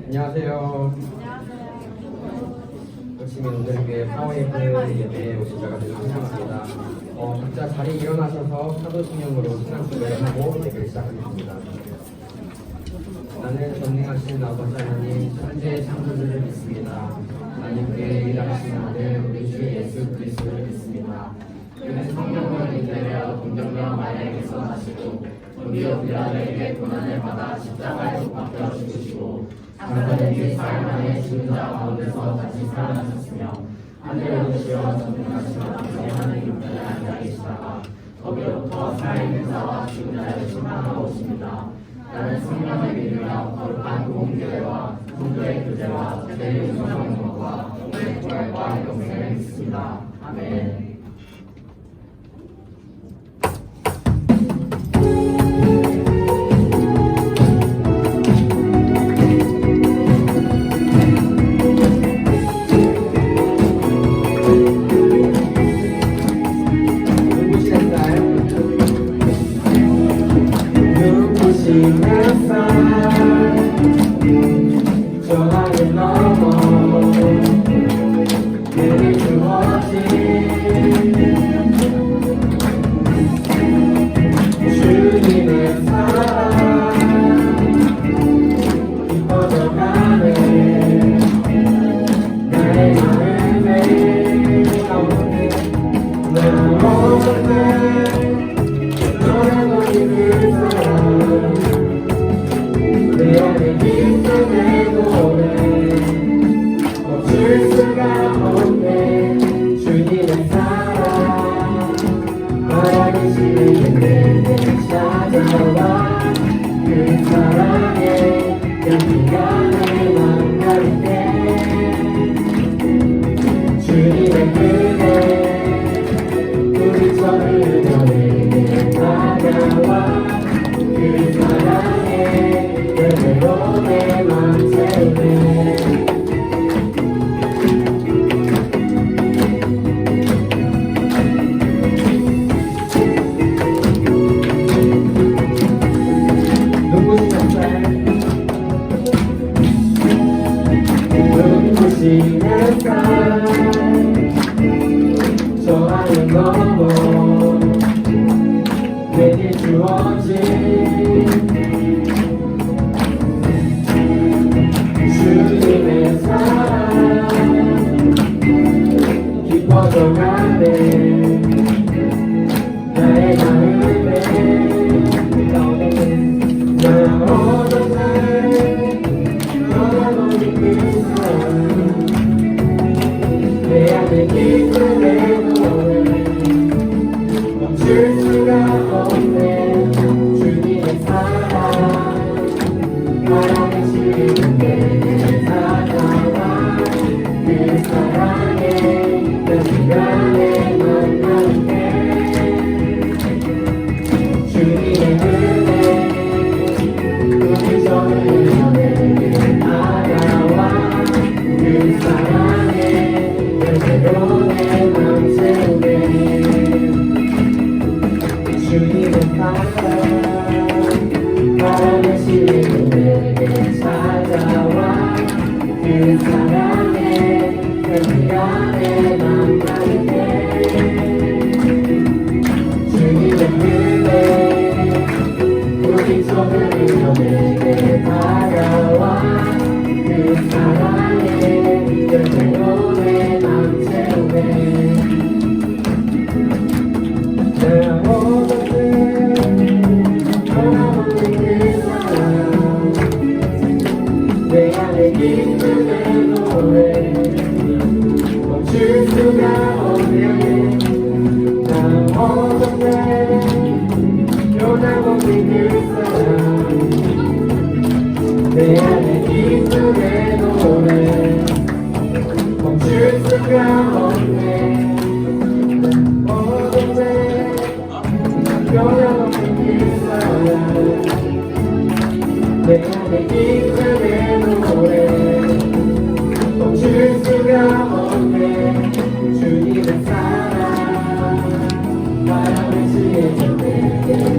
안녕하세요. 열심히 오늘 위해 파워에이프 예배에 오신 자가 되는 환영합니다. 각자 자리에 일어나셔서 사도신경으로 신앙고백을 하고 예배를 시작하겠습니다. 나는 전능하신 아버지 하나님 천지의 창조주를 믿습니다. 하나님께 일하신 아들 우리 주 예수 그리스도를 믿습니다. 그는 성령을 인내하여 동정녀 마리아에게서 나시고 본디오 빌라도에게 고난을 받아 십자가에 못 박혀 죽으시고 장사된 뒤 사흘 만에 죽은 자 가운데서 다시 살아나셨으며 하늘에 오르시어 전능하신 아버지 하나님 우편에 앉아 계시다가 거기로부터 살아있는 자와 죽은 자를 심판하고 오십니다. 나는 성령을 믿으며 거룩한 공교회와 성도의 교제와 제대의 성령과 영혼의 부활과 영생을 믿습니다. 아멘.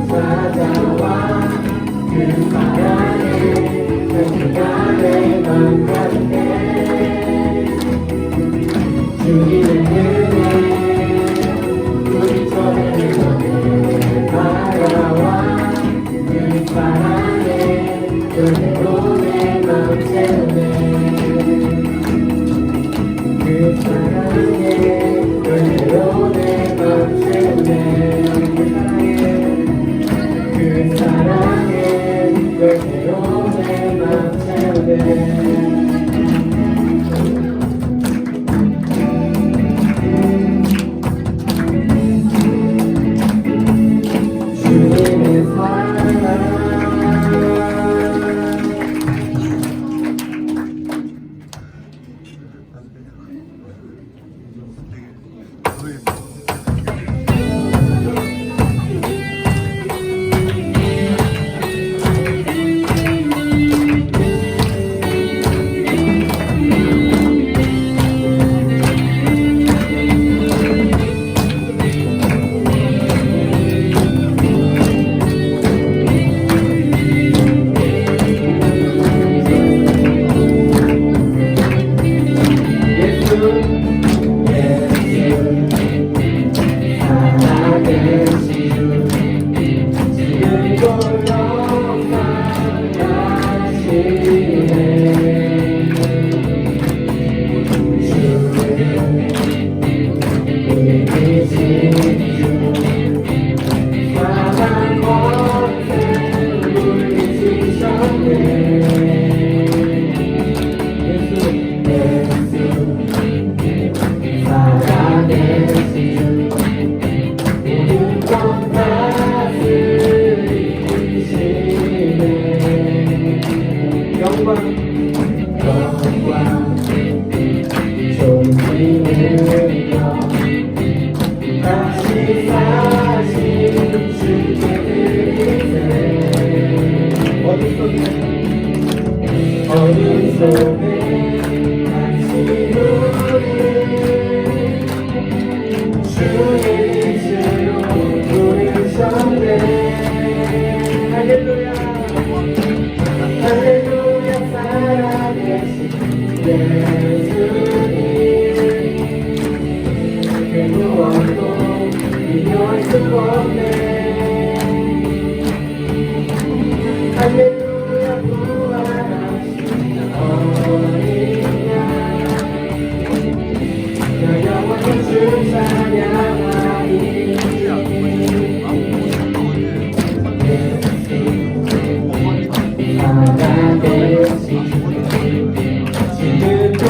찾아와 그 사랑에 그 시간에 함께 주님의 은혜 우리 전에 바라와 그 사랑에 은혜로 내 마음 채우네 그 사랑에 은혜로 내 마음 채우네 그 사랑에 은혜로 내 마음 채우네 주님의 사랑 어둠 속에 같이 우리 주의 빛으로 부르셨네 할렐루야 할렐루야 살아계신 예수님 그 무엇도 비교할 수 없네 할렐루야 부활하신 어린 양 나 영원히 주 찬양하리 살아계신 지금도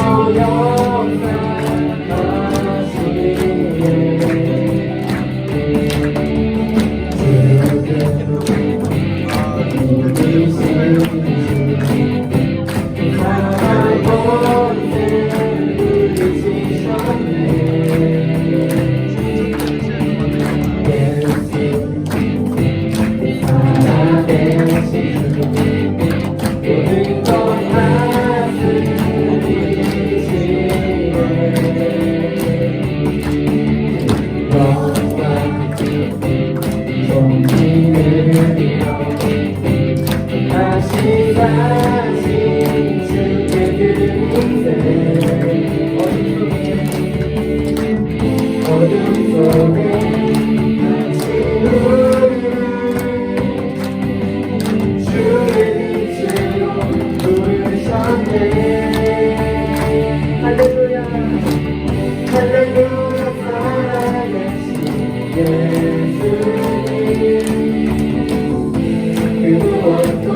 그 무엇도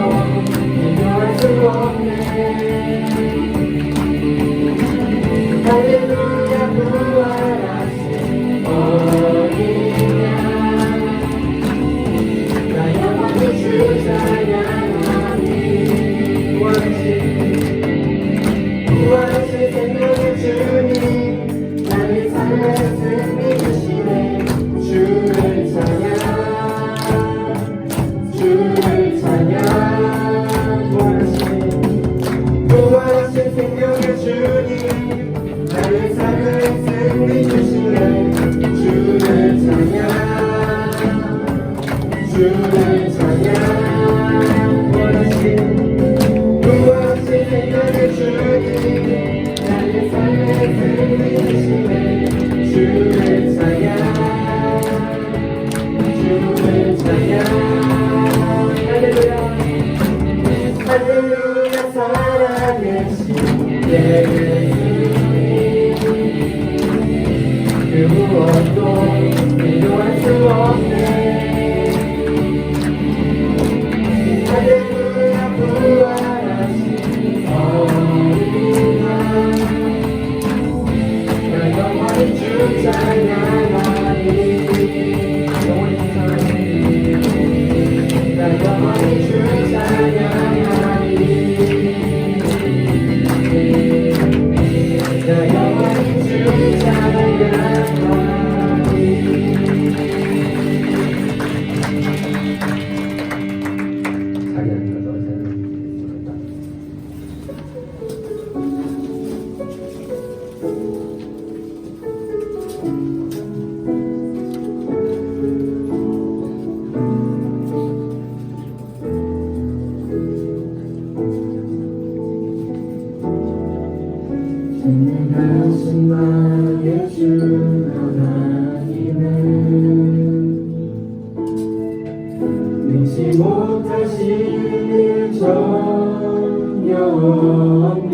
비교할 수 주를 찬양 주를 찬양 할렐루야 할렐루야 살아계신 예수님 그 무엇도 비교할 수 없네 할렐루야 부활하신 어린아 나 영원히 주 찬양하리 나 영원히 주 찬양하리 나 영원히 주 찬양하리 전능하신 나의 주 하나님은 능치 못하신 일 전혀 없네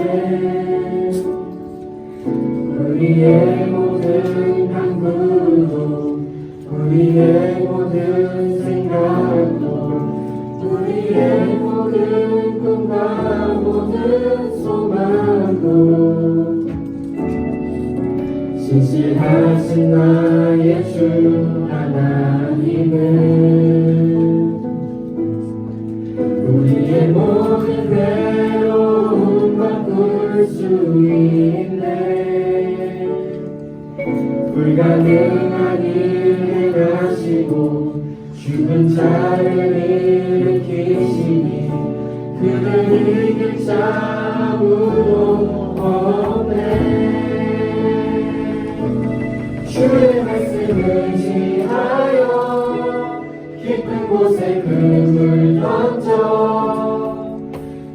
우리의 모든 간구도 우리의 모든 생각도 우리의 모든 꿈과 모든 소망도 신실하신 나의 주 하나님은 우리의 모든 괴로움 바꿀 수 있네 불가능한 일 행하시고 죽은 자를 일으키시니 그를 이길 자 아무도 없네 주의 말씀을 지하여 깊은 곳에 금을 던져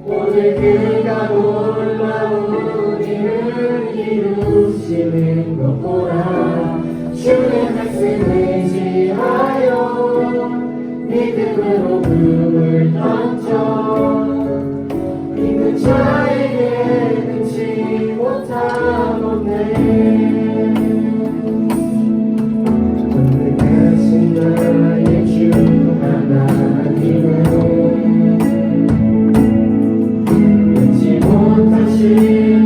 오늘 그가 놀라운 일을 이루시는 것 보라 주의 말씀을 지하여 믿음으로 금을 던져 믿는 자에게 능치 못하겠네 나의 주 하나님은 능치 못하신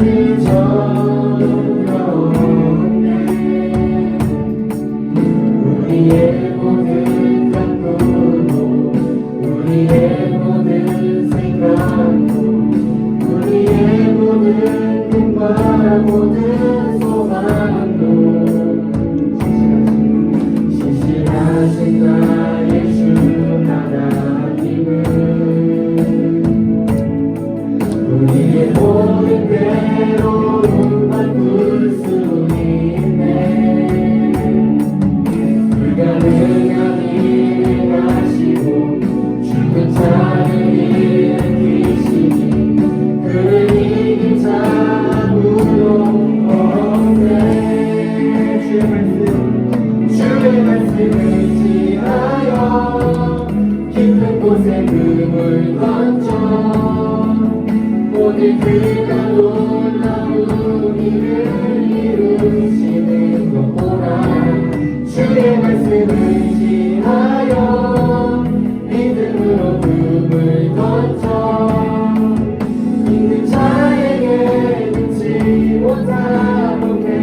일 전혀 없네 우리의 모든 간구도 우리의 모든 생각도 우리의 모든 꿈과 모든 소망도 신실하신 나의 주 하나님은 우리의 모든 괴로움 바꿀 수 있네 불가능한 일을 하시고 죽은 자를 일으키시니 그를 이긴 자 아무도 없네 주의 말씀을 지하여 깊은 곳에 금을 던져 오늘 그가 놀라운 일을 이루시는 것 보라 주의 말씀을 지하여 믿음으로 금을 던져 믿는 자에게 능치 못하겠네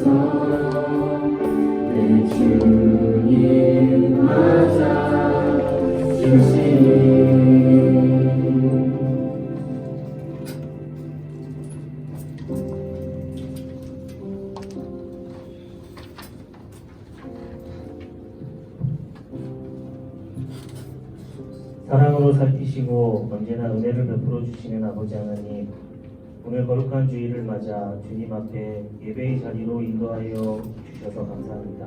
주셔서 내 주님 맞아 주시니 사랑으로 살피시고 언제나 은혜를 베풀어 주시는 아버지 하나님, 오늘 거룩한 주일을 맞아 주님 앞에 예배의 자리로 인도하여 주셔서 감사합니다.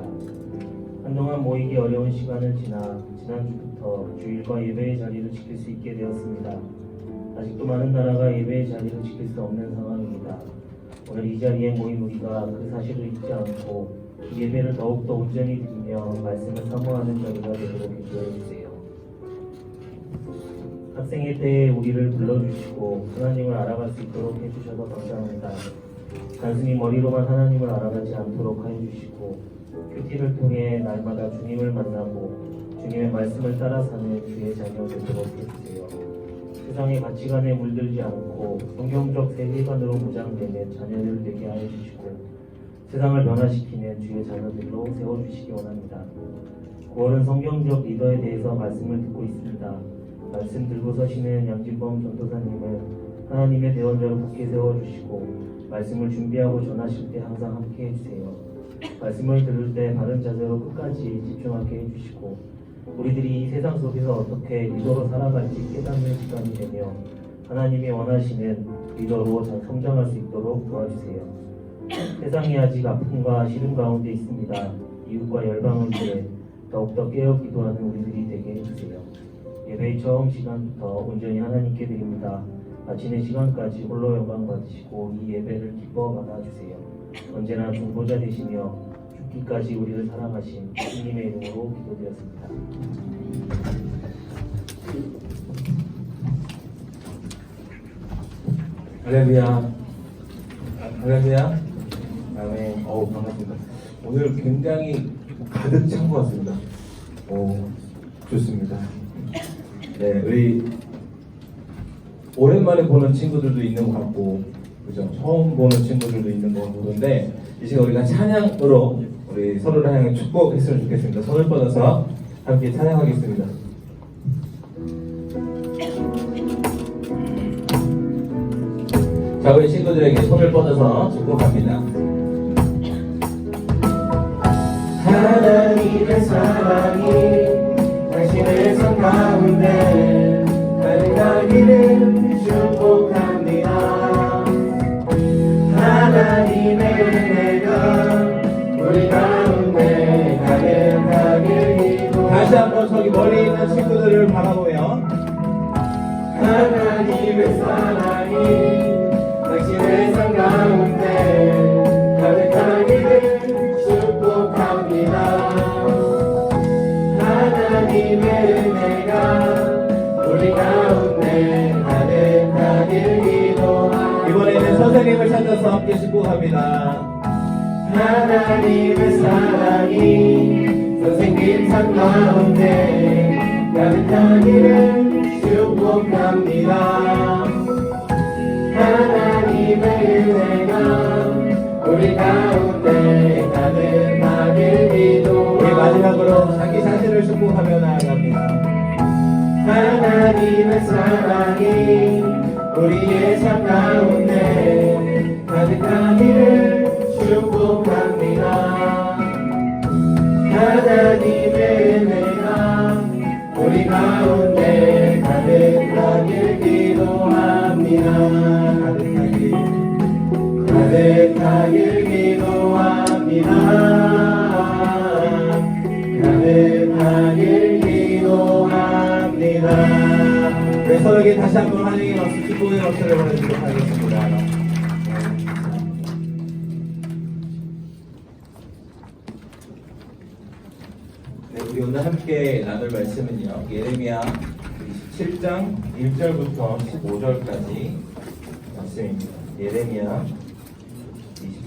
한동안 모이기 어려운 시간을 지나 지난주부터 주일과 예배의 자리를 지킬 수 있게 되었습니다. 아직도 많은 나라가 예배의 자리를 지킬 수 없는 상황입니다. 오늘 이 자리에 모인 우리가 그 사실을 잊지 않고 이 예배를 더욱더 온전히 드리며 말씀을 사모하는 자리가 되도록 인도해 주세요. 학생일 때에 우리를 불러주시고 하나님을 알아갈 수 있도록 해주셔서 감사합니다. 단순히 머리로만 하나님을 알아가지 않도록 하여 주시고 큐티를 통해 날마다 주님을 만나고 주님의 말씀을 따라 사는 주의 자녀 되도록 해주세요. 세상의 가치관에 물들지 않고 성경적 세계관으로 무장되는 자녀들 되게 하여 주시고 세상을 변화시키는 주의 자녀들로 세워주시기 원합니다. 9월은 성경적 리더에 대해서 말씀을 듣고 있습니다. 말씀 들고 서시는 양진범 전도사님을 하나님의 대원자로 굳게 세워주시고 말씀을 준비하고 전하실 때 항상 함께 해주세요. 말씀을 들을 때 바른 자세로 끝까지 집중하게 해주시고 우리들이 이 세상 속에서 어떻게 리더로 살아갈지 깨닫는 시간이 되며 하나님이 원하시는 리더로 잘 성장할 수 있도록 도와주세요. 세상이 아직 아픔과 시름 가운데 있습니다. 이웃과 열방을 위해 더욱더 깨어 기도하는 우리들이 되게 해주세요. 예배의 처음 시간부터 온전히 하나님께 드립니다. 마치는 시간까지 홀로 영광 받으시고 이 예배를 기뻐 받아주세요. 언제나 중보자 되시며 죽기까지 우리를 사랑하신 주님의 이름으로 기도드렸습니다. 할렐루야. 할렐루야. 아멘. 반갑습니다. 오늘 굉장히 가득 찬 것 같습니다. 좋습니다. 네, 우리 오랜만에 보는 친구들도 있는 것 같고, 그죠? 처음 보는 친구들도 있는 것 같은데, 이 시간 우리가 찬양으로 우리 서로를 향해 축복했으면 좋겠습니다. 손을 뻗어서 함께 찬양하겠습니다. 자, 우리 친구들에게 손을 뻗어서 축복합니다. 하나님의 사랑이 당신의 삶 가운데 가득하기를 축복합니다. 하나님의 은혜가 우리 가운데 가득하길 기도. 다시 한번 저기 멀리 있는 친구들을 바라보며 하나님의 사랑이 당신의 삶 가운데 가득하기를 축복합니다. 하나님의 은혜가 우리 가운데 가득하길 기도합니다. 이번에는 선생님을 찾아서 함께 축복합니다. 하나님의 사랑이 선생님 삶 가운데 가득하기를 축복합니다. 하나님의 은혜가 우리 가운데 가득하길 기도합니다. 우리 마지막으로 자기 자신을 축복하며 나아갑니다. 하나님의 사랑이 우리의 삶 가운데 가득하기를 축복합니다. 하나님의 은혜가 우리 가운데 가득하길 기도합니다. 가득하길 기도합니다. 가득하길 기도합니다. 네, 서로에게 다시 한번 환영의 박수, 축복의 박수를 보내드리도록 하겠습니다. 네, 우리 오늘 함께 나눌 말씀은요, 예레미야 27장 1절부터 15절까지 말씀입니다. 예레미야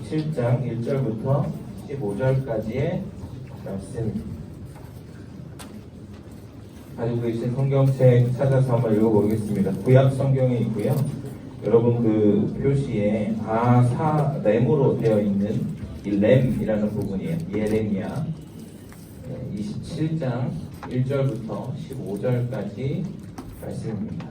27장 1절부터 15절까지의 말씀입니다. 가지고 계신 성경책 찾아서 한번 읽어보겠습니다. 구약 성경에 있고요. 여러분 그 표시에 네모로 되어 있는 이 램이라는 부분이에요. 예레미야 27장 1절부터 15절까지 말씀입니다.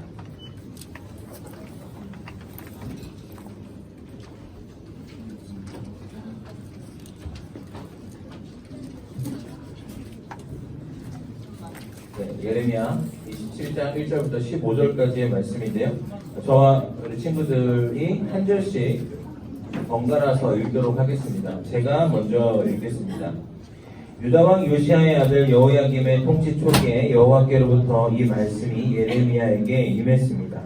예레미야 27장 1절부터 15절까지의 말씀인데요. 저와 우리 친구들이 한 절씩 번갈아서 읽도록 하겠습니다. 제가 먼저 읽겠습니다. 유다왕 요시야의 아들 여호야김의 통치 초기에 여호와께로부터 이 말씀이 예레미야에게 임했습니다.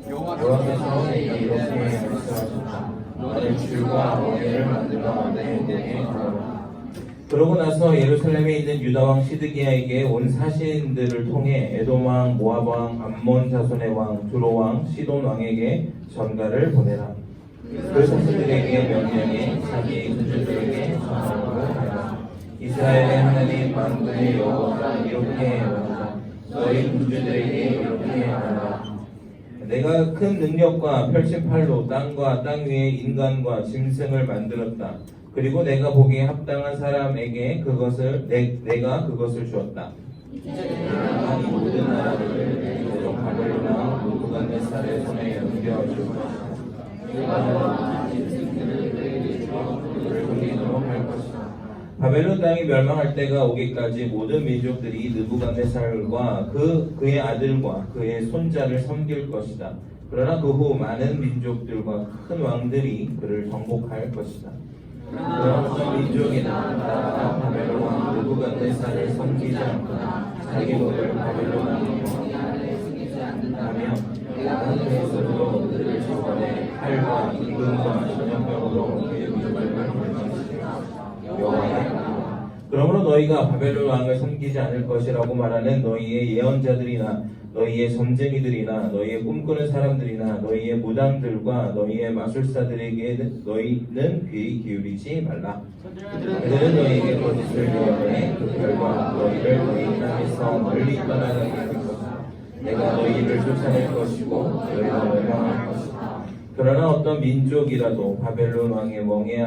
여호와께서 내게 이렇게 말씀하셨다. 너는 줄과 멍에를 만들어 내 내게 걸어라. 그러고 나서 예루살렘에 있는 유다왕 시드기야에게 온 사신들을 통해 에돔왕, 모압왕, 암몬 자손의 왕, 두로왕, 시돈왕에게 전가를 보내라. 그 사신들에게 명령해 자기 군주들에게 전하라고 하라. 이스라엘의 하나님 만군의 여호와가 이렇게 말한다. 너희 군주들에게 이렇게 말하라. 내가 큰 능력과 펼친 팔로 땅과 땅 위에 인간과 짐승을 만들었다. 그리고 내가 보기에 합당한 사람에게 내가 그것을 주었다. 내가 이 모든 나라들을 이대로 바벨론왕 느부갓네살의 손에 넘겨줄 것이다. 내가 짐승들을 그에게 주어 그들을 돌리도록 할 것이다. 바벨론 땅이 멸망할 때가 오기까지 모든 민족들이 느부갓네살과 그의 아들과 그의 손자를 섬길 것이다. 그러나 그 후 많은 민족들과 큰 왕들이 그를 정복할 것이다. 그러나 어떤 민족이나 나라가 바벨론 왕 느부갓네살을 섬기지 않거나 자기 목을 바벨론 왕의 멍에 아래 숨기지 않는다면 내가 그에서도 그들을 처벌해 칼과 기근과 전염병으로 그의 민족을 멸망시키리라. 여호와의 말이다. 그러므로 너희가 바벨론 왕을 섬기지 않을 것이라고 말하는 너희의 예언자들이나 너희의 점쟁이들이나 너희의 꿈꾸는 사람들이나 너희의 무당들과 너희의 마술사들에게 너희는 귀 기울이지 말라. 그들은 너희에게 거짓을 예언해 그 결과 너희를 너희 땅에서 멀리 떠나가게 할 것이다. 내가 너희를 쫓아낼 것이고 너희가 멸망할 것이다. 그러나 어떤 민족이라도 바벨론 왕의 멍에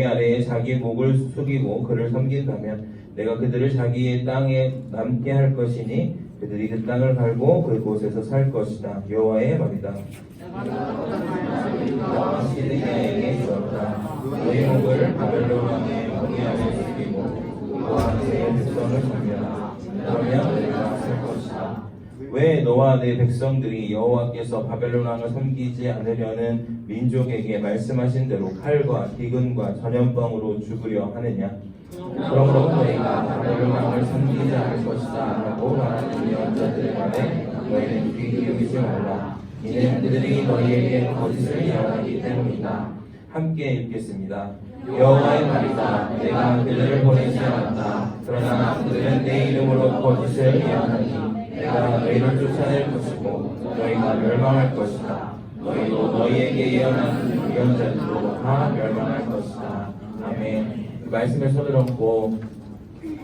아래에 자기 목을 숙이고 그를 섬긴다면 내가 그들을 자기의 땅에 남게 할 것이니 그들이 그 땅을 갈고 그곳에서 살 것이다. 여호와의 말이다. 여호와 시드기야에게 주었다. 너희 목을 바벨론 왕의 멍에 아래 숙이고 그와 내 백성을 섬겨라. 그러면 내가 살 것이다. 왜 너와 내 백성들이 여호와께서 바벨론 왕을 섬기지 않으려는 민족에게 말씀하신 대로 칼과 기근과 전염병으로 죽으려 하느냐? 그러므로 너희가 바벨론 왕을 섬기지 않을 것이다 라고 말하는 예언자들의 말에 너희는 귀 기울이지 말라. 이는 그들이 너희에게 거짓을 예언하기 때문이다. 함께 읽겠습니다. 여호와의 말이다. 내가 그들을 보내지 않았다. 그러나 그들은 내 이름으로 거짓을 예언하니 내가 너희를 쫓아낼 것이고 너희가 멸망할 것이다. 너희도 너희에게 예언하는 예언자들도 다 멸망할 것이다. 아멘. 그 말씀에 손을 얹고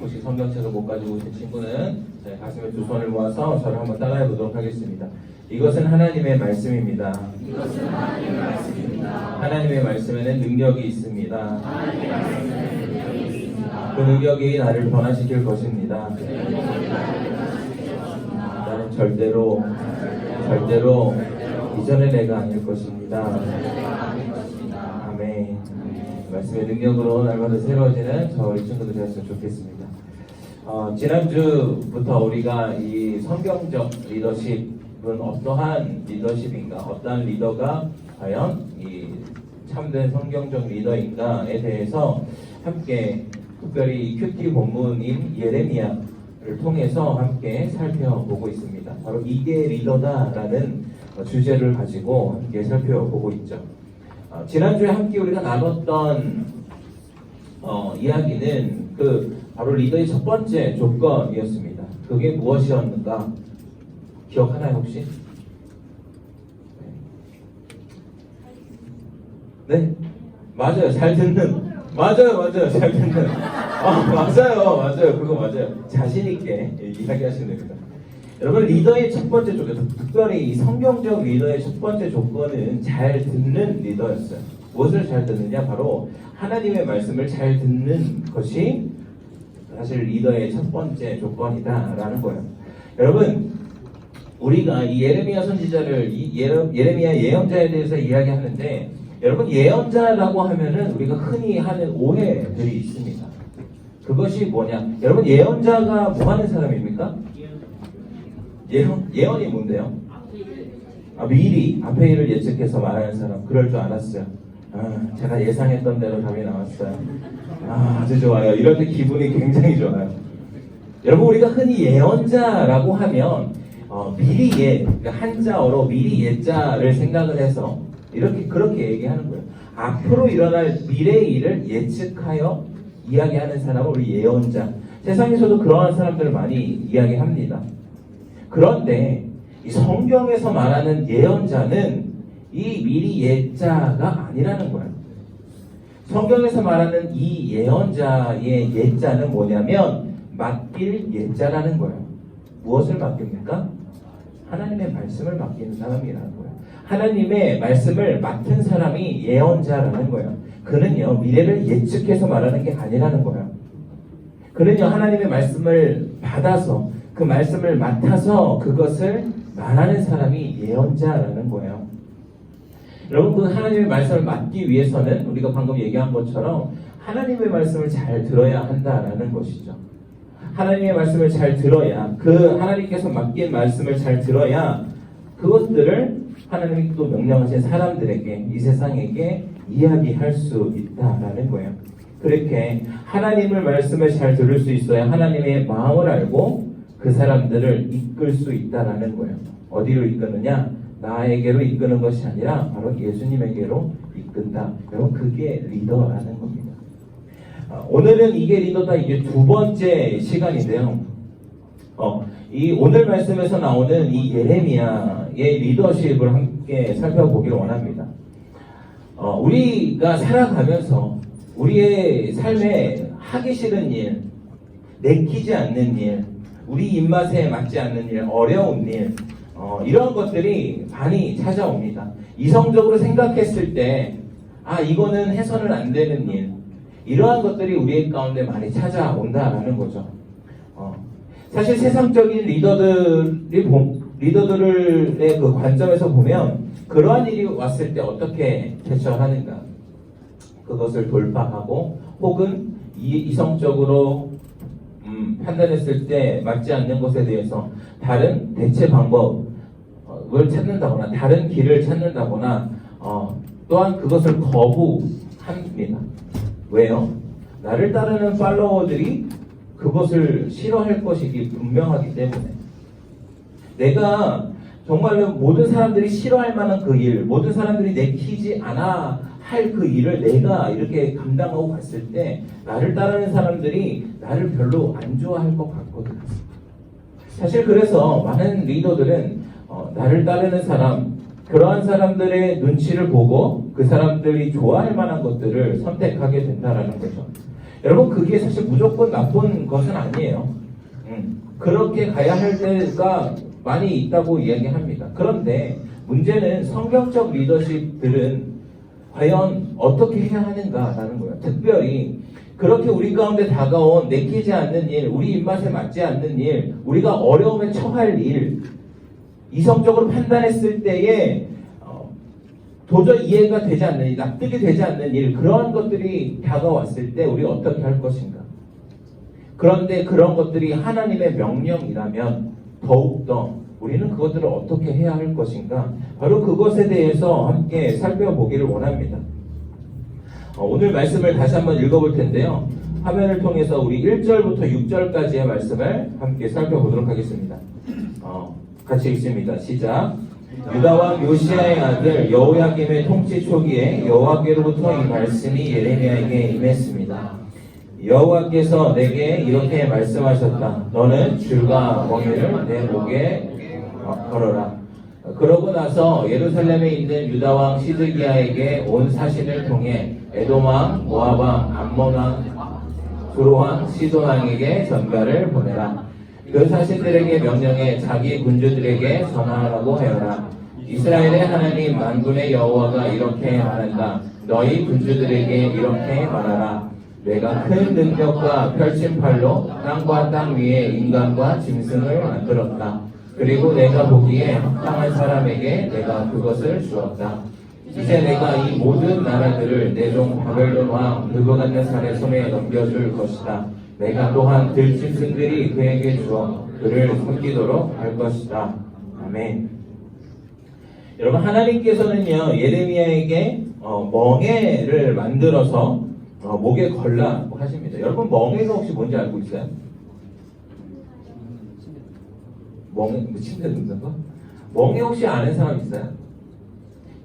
혹시 성경책을 못 가지고 오신 친구는 가슴에 두 손을 모아서 저를 한번 따라해 보도록 하겠습니다. 이것은 하나님의 말씀입니다. 이것은 하나님의 말씀입니다. 하나님의 말씀에는 능력이 있습니다. 하나님의 말씀에는 능력이 있습니다. 그 능력이 나를 변화시킬 것입니다. 그 능력이 나를 변화시킬 것입니다. 나는 절대로 이전의 내가 아닐 것입니다. 아멘. 말씀의 능력으로 날마다 새로워지는 저희 친구들 되었으면 좋겠습니다. 지난주부터 우리가 이 성경적 리더십은 어떠한 리더십인가, 어떠한 리더가 과연 이 참된 성경적 리더인가에 대해서 함께 특별히 큐티 본문인 예레미야를 통해서 함께 살펴보고 있습니다. 바로 이게 리더다라는 주제를 가지고 함께 살펴보고 있죠. 지난주에 함께 우리가 나눴던 이야기는 바로 리더의 첫 번째 조건이었습니다. 그게 무엇이었는가? 기억하나요 혹시? 네? 맞아요. 잘 듣는. 맞아요. 잘 듣는. 맞아요. 그거 맞아요. 자신 있게 이야기하시면 됩니다. 여러분, 리더의 첫 번째 조건, 특별히 이 성경적 리더의 첫 번째 조건은 잘 듣는 리더였어요. 무엇을 잘 듣느냐? 바로 하나님의 말씀을 잘 듣는 것이 사실 리더의 첫 번째 조건이다라는 거예요. 여러분, 우리가 이 예레미야 선지자를 예레미야 예언자에 대해서 이야기하는데, 여러분 예언자라고 하면은 우리가 흔히 하는 오해들이 있습니다. 그것이 뭐냐? 여러분 예언자가 뭐 하는 사람입니까? 예언이 뭔데요? 미리 앞의 일을 예측해서 말하는 사람. 그럴 줄 알았어요. 제가 예상했던 대로 답이 나왔어요. 아주 좋아요. 이럴 때 기분이 굉장히 좋아요. 여러분 우리가 흔히 예언자라고 하면 미리 그러니까 한자어로 미리 예자를 생각을 해서 그렇게 얘기하는 거예요. 앞으로 일어날 미래의 일을 예측하여 이야기하는 사람을 우리 예언자. 세상에서도 그러한 사람들을 많이 이야기합니다. 그런데 이 성경에서 말하는 예언자는 이 미리 예자가 아니라는 거예요. 성경에서 말하는 이 예언자의 예자는 뭐냐면 맡길 예자라는 거예요. 무엇을 맡깁니까? 하나님의 말씀을 맡기는 사람이라는 거예요. 하나님의 말씀을 맡은 사람이 예언자라는 거예요. 그는요 미래를 예측해서 말하는 게 아니라는 거예요. 그는요 하나님의 말씀을 받아서 그 말씀을 맡아서 그것을 말하는 사람이 예언자라는 거예요. 여러분 그 하나님의 말씀을 맡기 위해서는 우리가 방금 얘기한 것처럼 하나님의 말씀을 잘 들어야 한다라는 것이죠. 하나님의 말씀을 잘 들어야, 그 하나님께서 맡긴 말씀을 잘 들어야 그것들을 하나님이 또 명령하신 사람들에게, 이 세상에게 이야기할 수 있다라는 거예요. 그렇게 하나님의 말씀을 잘 들을 수 있어야 하나님의 마음을 알고 그 사람들을 이끌 수 있다라는 거예요. 어디로 이끄느냐? 나에게로 이끄는 것이 아니라 바로 예수님에게로 이끈다. 여러분 그게 리더라는 겁니다. 오늘은 이게 리더다. 이게 두 번째 시간인데요. 이 오늘 말씀에서 나오는 이 예레미야의 리더십을 함께 살펴보기를 원합니다. 우리가 살아가면서 우리의 삶에 하기 싫은 일, 내키지 않는 일, 우리 입맛에 맞지 않는 일, 어려운 일, 이런 것들이 많이 찾아옵니다. 이성적으로 생각했을 때, 이거는 해서는 안 되는 일, 이러한 것들이 우리 가운데 많이 찾아온다라는 거죠. 사실 세상적인 리더들의 그 관점에서 보면 그러한 일이 왔을 때 어떻게 대처하는가, 그것을 돌파하고 혹은 이성적으로 판단했을 때 맞지 않는 것에 대해서 다른 대체 방법을 찾는다거나 다른 길을 찾는다거나 또한 그것을 거부합니다. 왜요? 나를 따르는 팔로워들이 그것을 싫어할 것이기 분명하기 때문에, 내가 정말로 모든 사람들이 싫어할 만한 그 일, 모든 사람들이 내키지 않아 할 그 일을 내가 이렇게 감당하고 갔을 때 나를 따르는 사람들이 나를 별로 안 좋아할 것 같거든요. 사실 그래서 많은 리더들은 나를 따르는 사람, 그러한 사람들의 눈치를 보고 그 사람들이 좋아할 만한 것들을 선택하게 된다라는 거죠. 여러분 그게 사실 무조건 나쁜 것은 아니에요. 그렇게 가야 할 때가 많이 있다고 이야기합니다. 그런데 문제는 성경적 리더십들은 과연 어떻게 해야 하는가라는 거예요. 특별히 그렇게 우리 가운데 다가온 내키지 않는 일, 우리 입맛에 맞지 않는 일, 우리가 어려움에 처할 일, 이성적으로 판단했을 때에 도저히 이해가 되지 않는 일, 납득이 되지 않는 일, 그러한 것들이 다가왔을 때 우리 어떻게 할 것인가. 그런데 그런 것들이 하나님의 명령이라면 더욱더 우리는 그것들을 어떻게 해야 할 것인가, 바로 그것에 대해서 함께 살펴보기를 원합니다. 오늘 말씀을 다시 한번 읽어볼 텐데요. 화면을 통해서 우리 1절부터 6절까지의 말씀을 함께 살펴보도록 하겠습니다. 같이 읽습니다. 시작. 유다왕 요시야의 아들 여호야김의 통치 초기에 여호와께로부터 이 말씀이 예레미야에게 임했습니다. 여호와께서 내게 이렇게 말씀하셨다. 너는 줄과 멍에를 내 목에 걸어라. 그러고 나서 예루살렘에 있는 유다왕 시드기야에게 온 사신을 통해 에돔왕, 모압왕, 암몬왕, 두로왕, 시돈왕에게 전가를 보내라. 그 사신들에게 명령해 자기 군주들에게 전하라고 하여라. 이스라엘의 하나님 만군의 여호와가 이렇게 말한다. 너희 군주들에게 이렇게 말하라. 내가 큰 능력과 펼친 팔로 땅과 땅 위에 인간과 짐승을 만들었다. 그리고 내가 보기에 합당한 사람에게 내가 그것을 주었다. 이제 내가 이 모든 나라들을 내 종 바벨론 왕 느부갓네살의 손에 넘겨줄 것이다. 내가 또한 들짐승들이 그에게 주어 그를 섬기도록 할 것이다. 아멘. 여러분, 하나님께서는요 예레미야에게 멍에를 만들어서 목에 걸라고 하십니다. 여러분, 멍에가 혹시 뭔지 알고 있어요? 멍에, 침대 눕는 거? 멍에 혹시 아는 사람 있어요?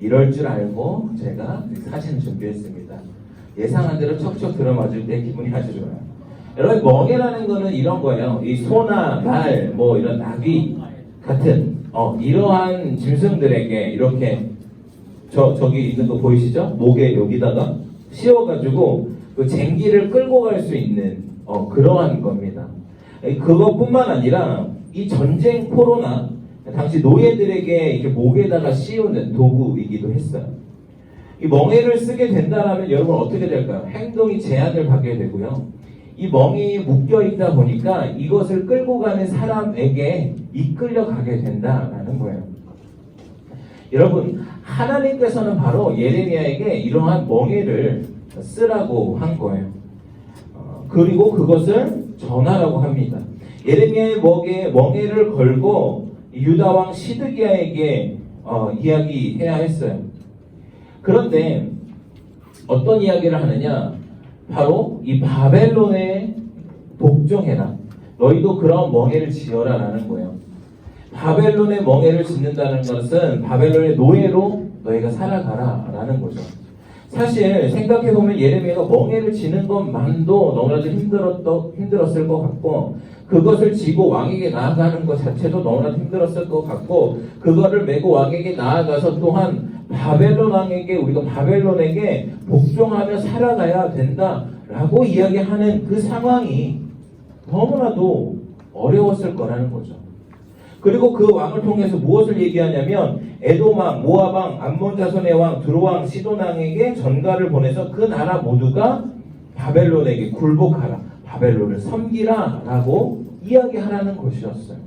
이럴 줄 알고 제가 사진 준비했습니다. 예상한 대로 척척 들어맞을 때 기분이 아주 좋아요. 여러분, 멍에라는 거는 이런 거예요. 이 소나 말, 뭐 이런 나귀 같은 이러한 짐승들에게 이렇게 저기 있는 거 보이시죠? 목에 여기다가 씌워가지고 그 쟁기를 끌고 갈 수 있는 그러한 겁니다. 그것뿐만 아니라 이 전쟁 포로나 당시 노예들에게 이렇게 목에다가 씌우는 도구이기도 했어요. 이 멍에를 쓰게 된다라면 여러분 어떻게 될까요? 행동이 제한을 받게 되고요. 이 멍이 묶여 있다 보니까 이것을 끌고 가는 사람에게 이끌려 가게 된다라는 거예요. 여러분, 하나님께서는 바로 예레미야에게 이러한 멍에를 쓰라고 한 거예요. 그리고 그것을 전하라고 합니다. 예레미야의 멍에를 걸고 유다 왕 시드기야에게 이야기해야 했어요. 그런데 어떤 이야기를 하느냐? 바로 이 바벨론에 복종해라. 너희도 그런 멍에를 지어라라는 거예요. 바벨론의 멍에를 짓는다는 것은 바벨론의 노예로 너희가 살아가라라는 거죠. 사실 생각해보면 예레미야가 멍에를 지는 것만도 너무나도 힘들었을 것 같고, 그것을 지고 왕에게 나아가는 것 자체도 너무나도 힘들었을 것 같고, 그거를 메고 왕에게 나아가서 또한 바벨론 왕에게, 우리가 바벨론에게 복종하며 살아가야 된다라고 이야기하는 그 상황이 너무나도 어려웠을 거라는 거죠. 그리고 그 왕을 통해서 무엇을 얘기하냐면 에돔 왕, 모압 왕, 암몬 자손의 왕, 두로 왕, 시돈 왕에게 전가를 보내서 그 나라 모두가 바벨론에게 굴복하라, 바벨론을 섬기라 라고 이야기하라는 것이었어요.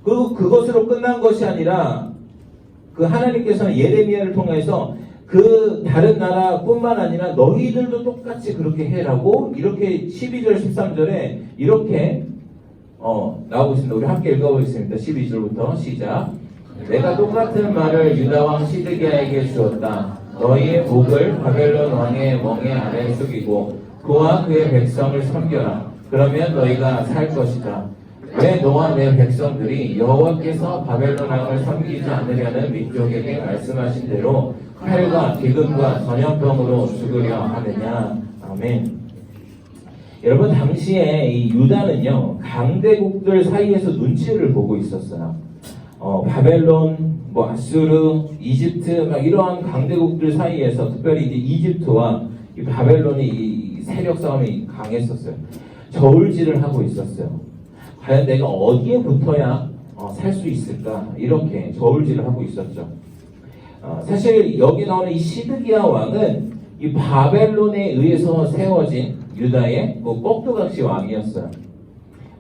그리고 그것으로 끝난 것이 아니라 그 하나님께서는 예레미야를 통해서 그 다른 나라뿐만 아니라 너희들도 똑같이 그렇게 해라고 이렇게 12절 13절에 이렇게 나오고 있습니다. 우리 함께 읽어보겠습니다. 12절부터 시작. 내가 똑같은 말을 유다 왕 시드기야에게 주었다. 너희의 목을 바벨론 왕의 멍에 아래 숙이고 그와 그의 백성을 섬겨라. 그러면 너희가 살 것이다. 왜 너와 내 백성들이 여호와께서 바벨론 왕을 섬기지 않으려는 민족에게 말씀하신 대로 칼과 기근과 전염병으로 죽으려 하느냐. 아멘. 여러분, 당시에 이 유다는요 강대국들 사이에서 눈치를 보고 있었어요. 바벨론, 뭐 아수르, 이집트 막 이러한 강대국들 사이에서 특별히 이제 이집트와 이 바벨론이 이 세력 싸움이 강했었어요. 저울질을 하고 있었어요. 과연 내가 어디에 붙어야 살 수 있을까? 이렇게 저울질을 하고 있었죠. 사실 여기 나오는 이 시드기야 왕은 이 바벨론에 의해서 세워진 유다의 꼭두각시 왕이었어요.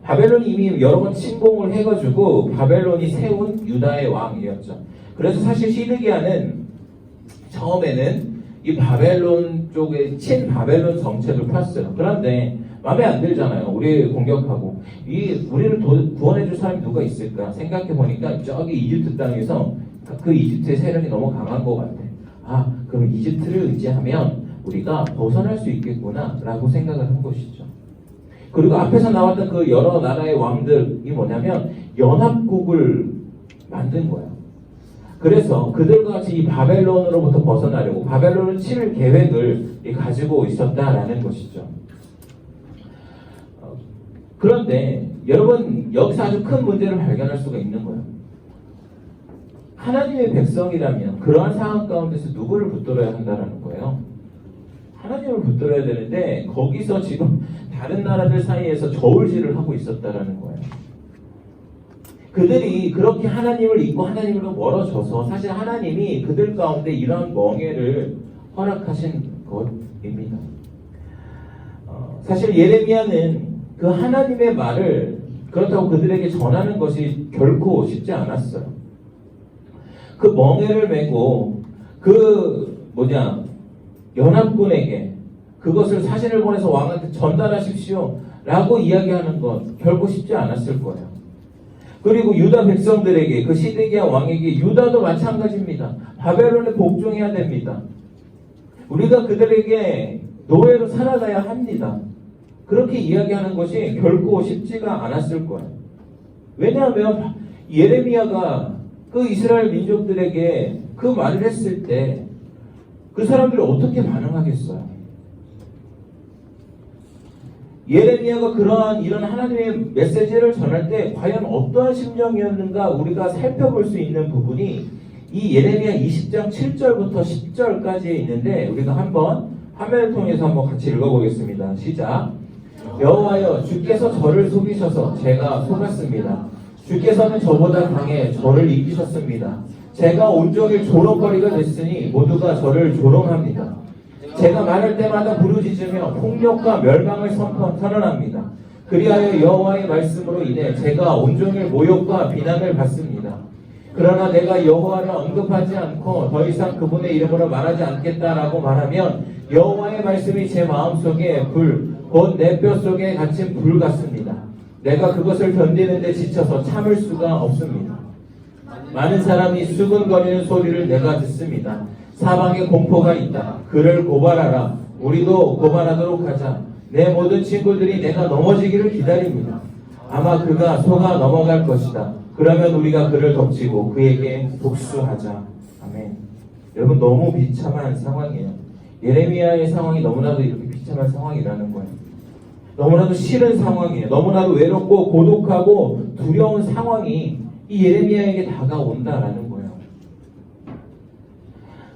바벨론이 이미 여러 번 침공을 해가지고 바벨론이 세운 유다의 왕이었죠. 그래서 사실 시드기야는 처음에는 이 바벨론 쪽에 친바벨론 정책을 폈어요. 그런데 마음에 안 들잖아요. 우리 공격하고 우리를 구원해줄 사람이 누가 있을까 생각해보니까 저기 이집트 땅에서 그 이집트의 세력이 너무 강한 것 같아. 그럼 이집트를 의지하면 우리가 벗어날 수 있겠구나 라고 생각을 한 것이죠. 그리고 앞에서 나왔던 그 여러 나라의 왕들이 뭐냐면 연합국을 만든 거예요. 그래서 그들과 같이 이 바벨론으로부터 벗어나려고 바벨론을 칠 계획을 가지고 있었다라는 것이죠. 그런데 여러분, 여기서 아주 큰 문제를 발견할 수가 있는 거예요. 하나님의 백성이라면 그러한 상황 가운데서 누구를 붙들어야 한다는 거예요. 하나님을 붙들어야 되는데 거기서 지금 다른 나라들 사이에서 저울질을 하고 있었다라는 거예요. 그들이 그렇게 하나님을 잊고 하나님으로 멀어져서 사실 하나님이 그들 가운데 이런 멍해를 허락하신 것입니다. 사실 예레미야는 그 하나님의 말을 그렇다고 그들에게 전하는 것이 결코 쉽지 않았어요. 그 멍해를 메고 연합군에게 그것을 사신을 보내서 왕한테 전달하십시오 라고 이야기하는 것 결코 쉽지 않았을 거예요. 그리고 유다 백성들에게, 그 시드기야 왕에게, 유다도 마찬가지입니다. 바벨론에 복종해야 됩니다. 우리가 그들에게 노예로 살아가야 합니다. 그렇게 이야기하는 것이 결코 쉽지가 않았을 거예요. 왜냐하면 예레미야가 그 이스라엘 민족들에게 그 말을 했을 때 그 사람들이 어떻게 반응하겠어요? 예레미야가 이런 하나님의 메시지를 전할 때 과연 어떠한 심정이었는가 우리가 살펴볼 수 있는 부분이 이 예레미야 20장 7절부터 10절까지에 있는데 우리가 한번 화면을 통해서 한번 같이 읽어보겠습니다. 시작. 여호와여, 주께서 저를 속이셔서 제가 속았습니다. 주께서는 저보다 강해 저를 이기셨습니다. 제가 온종일 조롱거리가 됐으니 모두가 저를 조롱합니다. 제가 말할 때마다 부르짖으며 폭력과 멸망을 선언합니다. 그리하여 여호와의 말씀으로 인해 제가 온종일 모욕과 비난을 받습니다. 그러나 내가 여호와를 언급하지 않고 더 이상 그분의 이름으로 말하지 않겠다라고 말하면 여호와의 말씀이 제 마음속에 곧 내 뼈속에 갇힌 불 같습니다. 내가 그것을 견디는데 지쳐서 참을 수가 없습니다. 많은 사람이 수근거리는 소리를 내가 듣습니다. 사방에 공포가 있다. 그를 고발하라. 우리도 고발하도록 하자. 내 모든 친구들이 내가 넘어지기를 기다립니다. 아마 그가 속아 넘어갈 것이다. 그러면 우리가 그를 덮치고 그에게 복수하자. 아멘. 여러분, 너무 비참한 상황이에요. 예레미야의 상황이 너무나도 이렇게 비참한 상황이라는 거예요. 너무나도 싫은 상황이에요. 너무나도 외롭고 고독하고 두려운 상황이 이 예레미야에게 다가온다라는 거예요.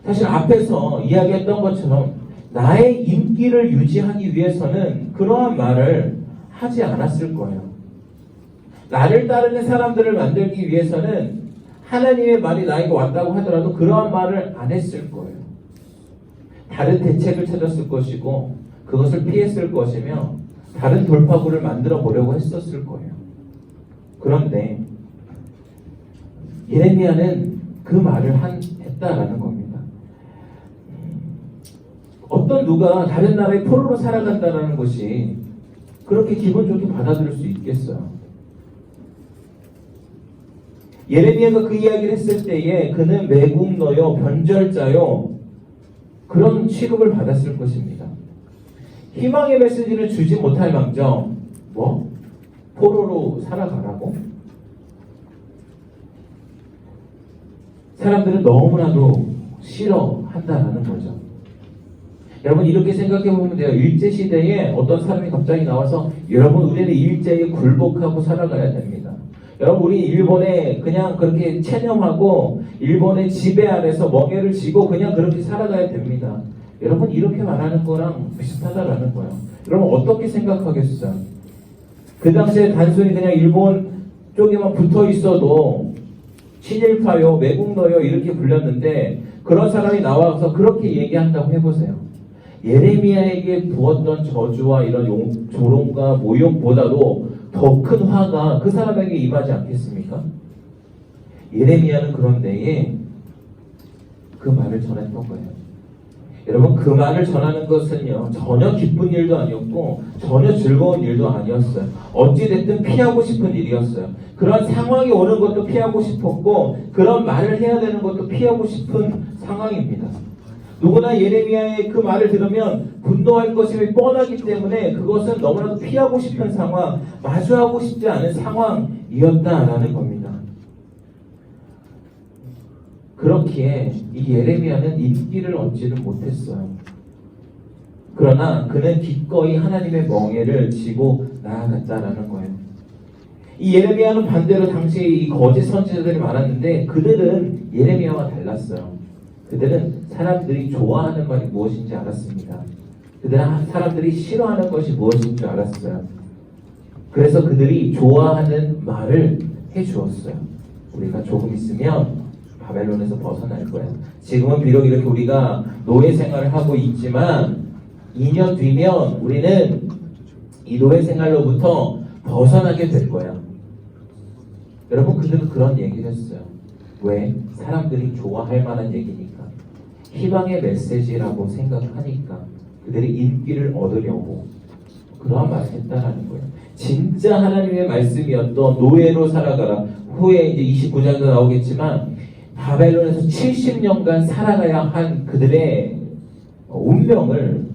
사실 앞에서 이야기했던 것처럼 나의 인기를 유지하기 위해서는 그러한 말을 하지 않았을 거예요. 나를 따르는 사람들을 만들기 위해서는 하나님의 말이 나에게 왔다고 하더라도 그러한 말을 안 했을 거예요. 다른 대책을 찾았을 것이고 그것을 피했을 것이며 다른 돌파구를 만들어 보려고 했었을 거예요. 그런데 예레미야는 그 말을 했다라는 겁니다. 어떤 누가 다른 나라의 포로로 살아간다는 것이 그렇게 기분 좋게 받아들일 수 있겠어요? 예레미야가 그 이야기를 했을 때에 그는 매국노요, 변절자요, 그런 취급을 받았을 것입니다. 희망의 메시지를 주지 못할 망정, 포로로 살아가라고? 사람들은 너무나도 싫어한다라는 거죠. 여러분, 이렇게 생각해 보면 돼요. 일제시대에 어떤 사람이 갑자기 나와서 여러분, 우리는 일제에 굴복하고 살아가야 됩니다. 여러분, 우리 일본에 그냥 그렇게 체념하고 일본의 지배 아래서 멍해를 지고 그냥 그렇게 살아가야 됩니다. 여러분, 이렇게 말하는 거랑 비슷하다라는 거예요. 여러분, 어떻게 생각하겠어요? 그 당시에 단순히 그냥 일본 쪽에만 붙어 있어도 친일파요, 매국노요 이렇게 불렸는데 그런 사람이 나와서 그렇게 얘기한다고 해보세요. 예레미야에게 부었던 저주와 이런 조롱과 모욕보다도 더 큰 화가 그 사람에게 임하지 않겠습니까? 예레미야는 그런데에 그 말을 전했던 거예요. 여러분, 그 말을 전하는 것은요, 전혀 기쁜 일도 아니었고 전혀 즐거운 일도 아니었어요. 어찌됐든 피하고 싶은 일이었어요. 그런 상황이 오는 것도 피하고 싶었고 그런 말을 해야 되는 것도 피하고 싶은 상황입니다. 누구나 예레미야의 그 말을 들으면 분노할 것이 뻔하기 때문에 그것은 너무나도 피하고 싶은 상황, 마주하고 싶지 않은 상황이었다라는 겁니다. 그렇기에 이 예레미야는 인기를 얻지는 못했어요. 그러나 그는 기꺼이 하나님의 멍에를 지고 나아갔다라는 거예요. 이 예레미야는 반대로 당시에 이 거짓 선지자들이 많았는데 그들은 예레미야와 달랐어요. 그들은 사람들이 좋아하는 말이 무엇인지 알았습니다. 그들은 사람들이 싫어하는 것이 무엇인지 알았어요. 그래서 그들이 좋아하는 말을 해주었어요. 우리가 조금 있으면 바벨론에서 벗어날 거야. 지금은 비록 이렇게 우리가 노예 생활을 하고 있지만 2년 뒤면 우리는 이 노예 생활로부터 벗어나게 될 거야. 여러분, 그들은 그런 얘기를 했어요. 왜? 사람들이 좋아할 만한 얘기니까. 희망의 메시지라고 생각하니까 그들이 인기를 얻으려고 그러한 말을 했다라는 거예요. 진짜 하나님의 말씀이었던 노예로 살아가라. 후에 이제 29장도 나오겠지만 바벨론에서 70년간 살아가야 한 그들의 운명을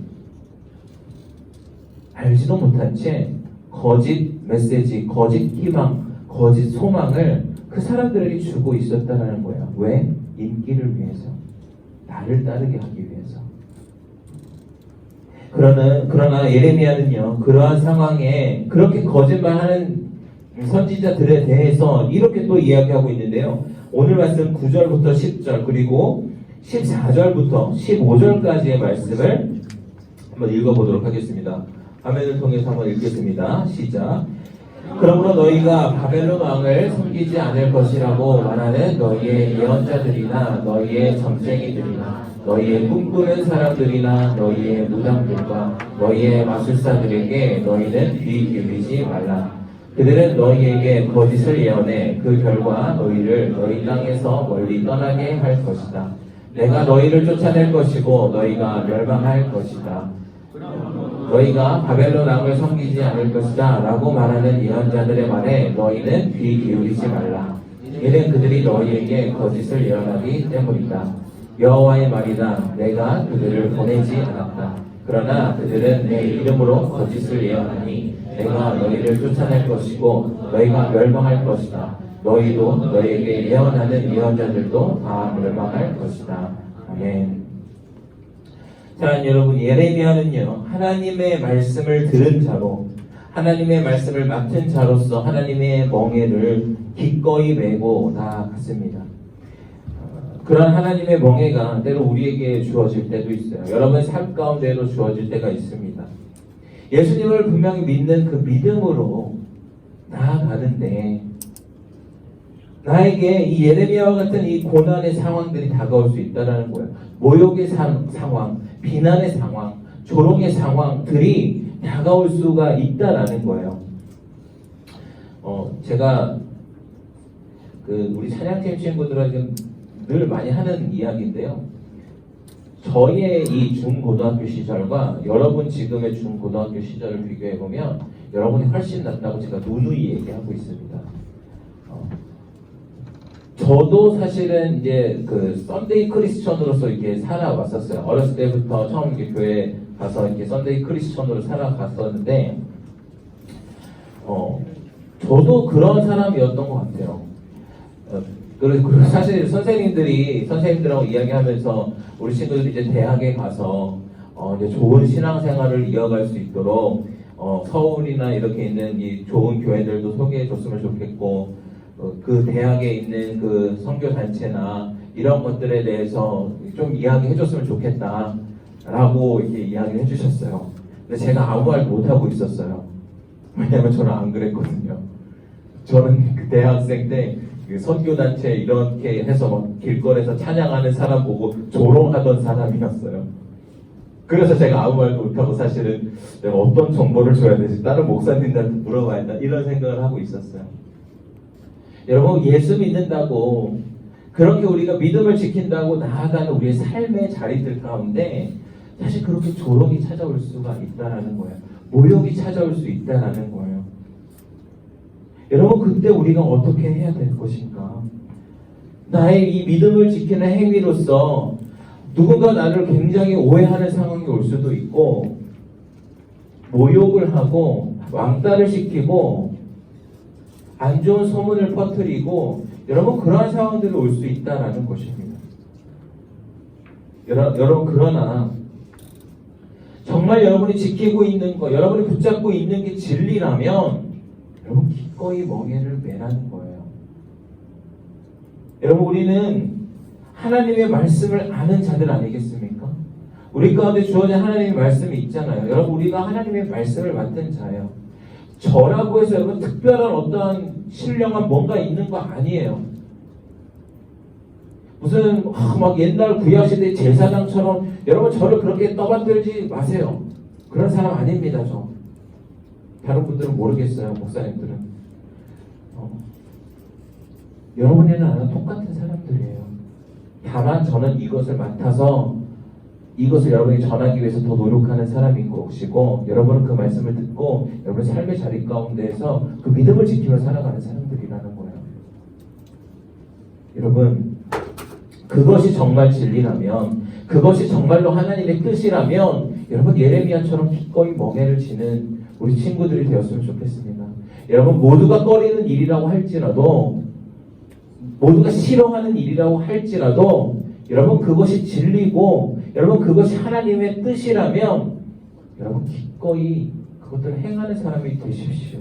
알지도 못한 채 거짓 메시지, 거짓 희망, 거짓 소망을 그 사람들에게 주고 있었다는 거예요. 왜? 인기를 위해서. 나를 따르게 하기 위해서. 그러나 예레미야는요, 그러한 상황에 그렇게 거짓말하는 선지자들에 대해서 이렇게 또 이야기하고 있는데요. 오늘 말씀 9절부터 10절 그리고 14절부터 15절까지의 말씀을 한번 읽어보도록 하겠습니다. 화면을 통해서 한번 읽겠습니다. 시작. 그러므로 너희가 바벨론 왕을 섬기지 않을 것이라고 말하는 너희의 예언자들이나 너희의 점쟁이들이나 너희의 꿈꾸는 사람들이나 너희의 무당들과 너희의 마술사들에게 너희는 귀 기울이지 말라. 그들은 너희에게 거짓을 예언해 그 결과 너희를 너희 땅에서 멀리 떠나게 할 것이다. 내가 너희를 쫓아낼 것이고 너희가 멸망할 것이다. 너희가 바벨론 왕을 섬기지 않을 것이다 라고 말하는 예언자들의 말에 너희는 귀 기울이지 말라. 이는 그들이 너희에게 거짓을 예언하기 때문이다. 여호와의 말이다. 내가 그들을 보내지 않았다. 그러나 그들은 내 이름으로 거짓을 예언하니 내가 너희를 쫓아낼 것이고 너희가 멸망할 것이다. 너희도 너희에게 예언하는 예언자들도 다 멸망할 것이다. 아멘. 자, 여러분, 예레미야는요, 하나님의 말씀을 들은 자로, 하나님의 말씀을 맡은 자로서 하나님의 멍에를 기꺼이 메고 나아갔습니다. 그런 하나님의 멍에가 때로 우리에게 주어질 때도 있어요. 여러분 삶 가운데도 주어질 때가 있습니다. 예수님을 분명히 믿는 그 믿음으로 나아가는데 나에게 이 예레미야와 같은 이 고난의 상황들이 다가올 수 있다는 거예요. 모욕의 상황, 비난의 상황, 조롱의 상황들이 다가올 수가 있다라는 거예요. 제가 우리 찬양팀 친구들에게 늘 많이 하는 이야기인데요. 저의 이 중고등학교 시절과 여러분 지금의 중고등학교 시절을 비교해 보면 여러분이 훨씬 낫다고 제가 누누이 얘기하고 있습니다. 저도 사실은 이제 썬데이 크리스천으로서 이렇게 살아왔었어요. 어렸을 때부터 처음 이렇게 교회 가서 이렇게 썬데이 크리스천으로 살아갔었는데, 저도 그런 사람이었던 것 같아요. 그리고 사실 선생님들하고 이야기하면서 우리 친구들이 이제 대학에 가서 이제 좋은 신앙생활을 이어갈 수 있도록 서울이나 이렇게 있는 이 좋은 교회들도 소개해 줬으면 좋겠고, 그 대학에 있는 그 선교 단체나 이런 것들에 대해서 좀 이야기해 줬으면 좋겠다라고 이렇게 이야기를 해주셨어요. 근데 제가 아무 말도 못 하고 있었어요. 왜냐면 저는 안 그랬거든요. 저는 그 대학생 때 선교단체 이렇게 해서 막 길거리에서 찬양하는 사람 보고 조롱하던 사람이었어요. 그래서 제가 아무 말도 못하고 사실은 내가 어떤 정보를 줘야 되지? 다른 목사님들한테 물어봐야 한다. 이런 생각을 하고 있었어요. 여러분, 예수 믿는다고 그렇게 우리가 믿음을 지킨다고 나아가는 우리의 삶의 자리들 가운데 사실 그렇게 조롱이 찾아올 수가 있다라는 거예요. 모욕이 찾아올 수 있다라는 거예요. 여러분, 그때 우리가 어떻게 해야 될 것인가? 나의 이 믿음을 지키는 행위로서 누군가 나를 굉장히 오해하는 상황이 올 수도 있고, 모욕을 하고 왕따를 시키고 안 좋은 소문을 퍼뜨리고, 여러분, 그러한 상황들이 올 수 있다라는 것입니다. 여러분, 그러나 정말 여러분이 지키고 있는 것, 여러분이 붙잡고 있는 게 진리라면 여러분 기꺼이 멍에를 매라는 거예요. 여러분, 우리는 하나님의 말씀을 아는 자들 아니겠습니까? 우리 가운데 주어진 하나님의 말씀이 있잖아요. 여러분, 우리가 하나님의 말씀을 맡은 자예요. 저라고 해서 여러분 특별한 어떤 신령한 뭔가 있는 거 아니에요. 무슨 막 옛날 구약시대 제사장처럼 여러분 저를 그렇게 떠받들지 마세요. 그런 사람 아닙니다. 저. 다른 분들은 모르겠어요. 목사님들은. 여러분이나 나는 똑같은 사람들이에요. 다만 저는 이것을 맡아서 이것을 여러분이 전하기 위해서 더 노력하는 사람인 것이고, 여러분은 그 말씀을 듣고 여러분 삶의 자리 가운데에서 그 믿음을 지키며 살아가는 사람들이라는 거예요. 여러분, 그것이 정말 진리라면, 그것이 정말로 하나님의 뜻이라면 여러분 예레미야처럼 기꺼이 멍에를 지는 우리 친구들이 되었으면 좋겠습니다. 여러분 모두가 꺼리는 일이라고 할지라도, 모두가 싫어하는 일이라고 할지라도 여러분 그것이 진리고 여러분 그것이 하나님의 뜻이라면 여러분 기꺼이 그것들을 행하는 사람이 되십시오.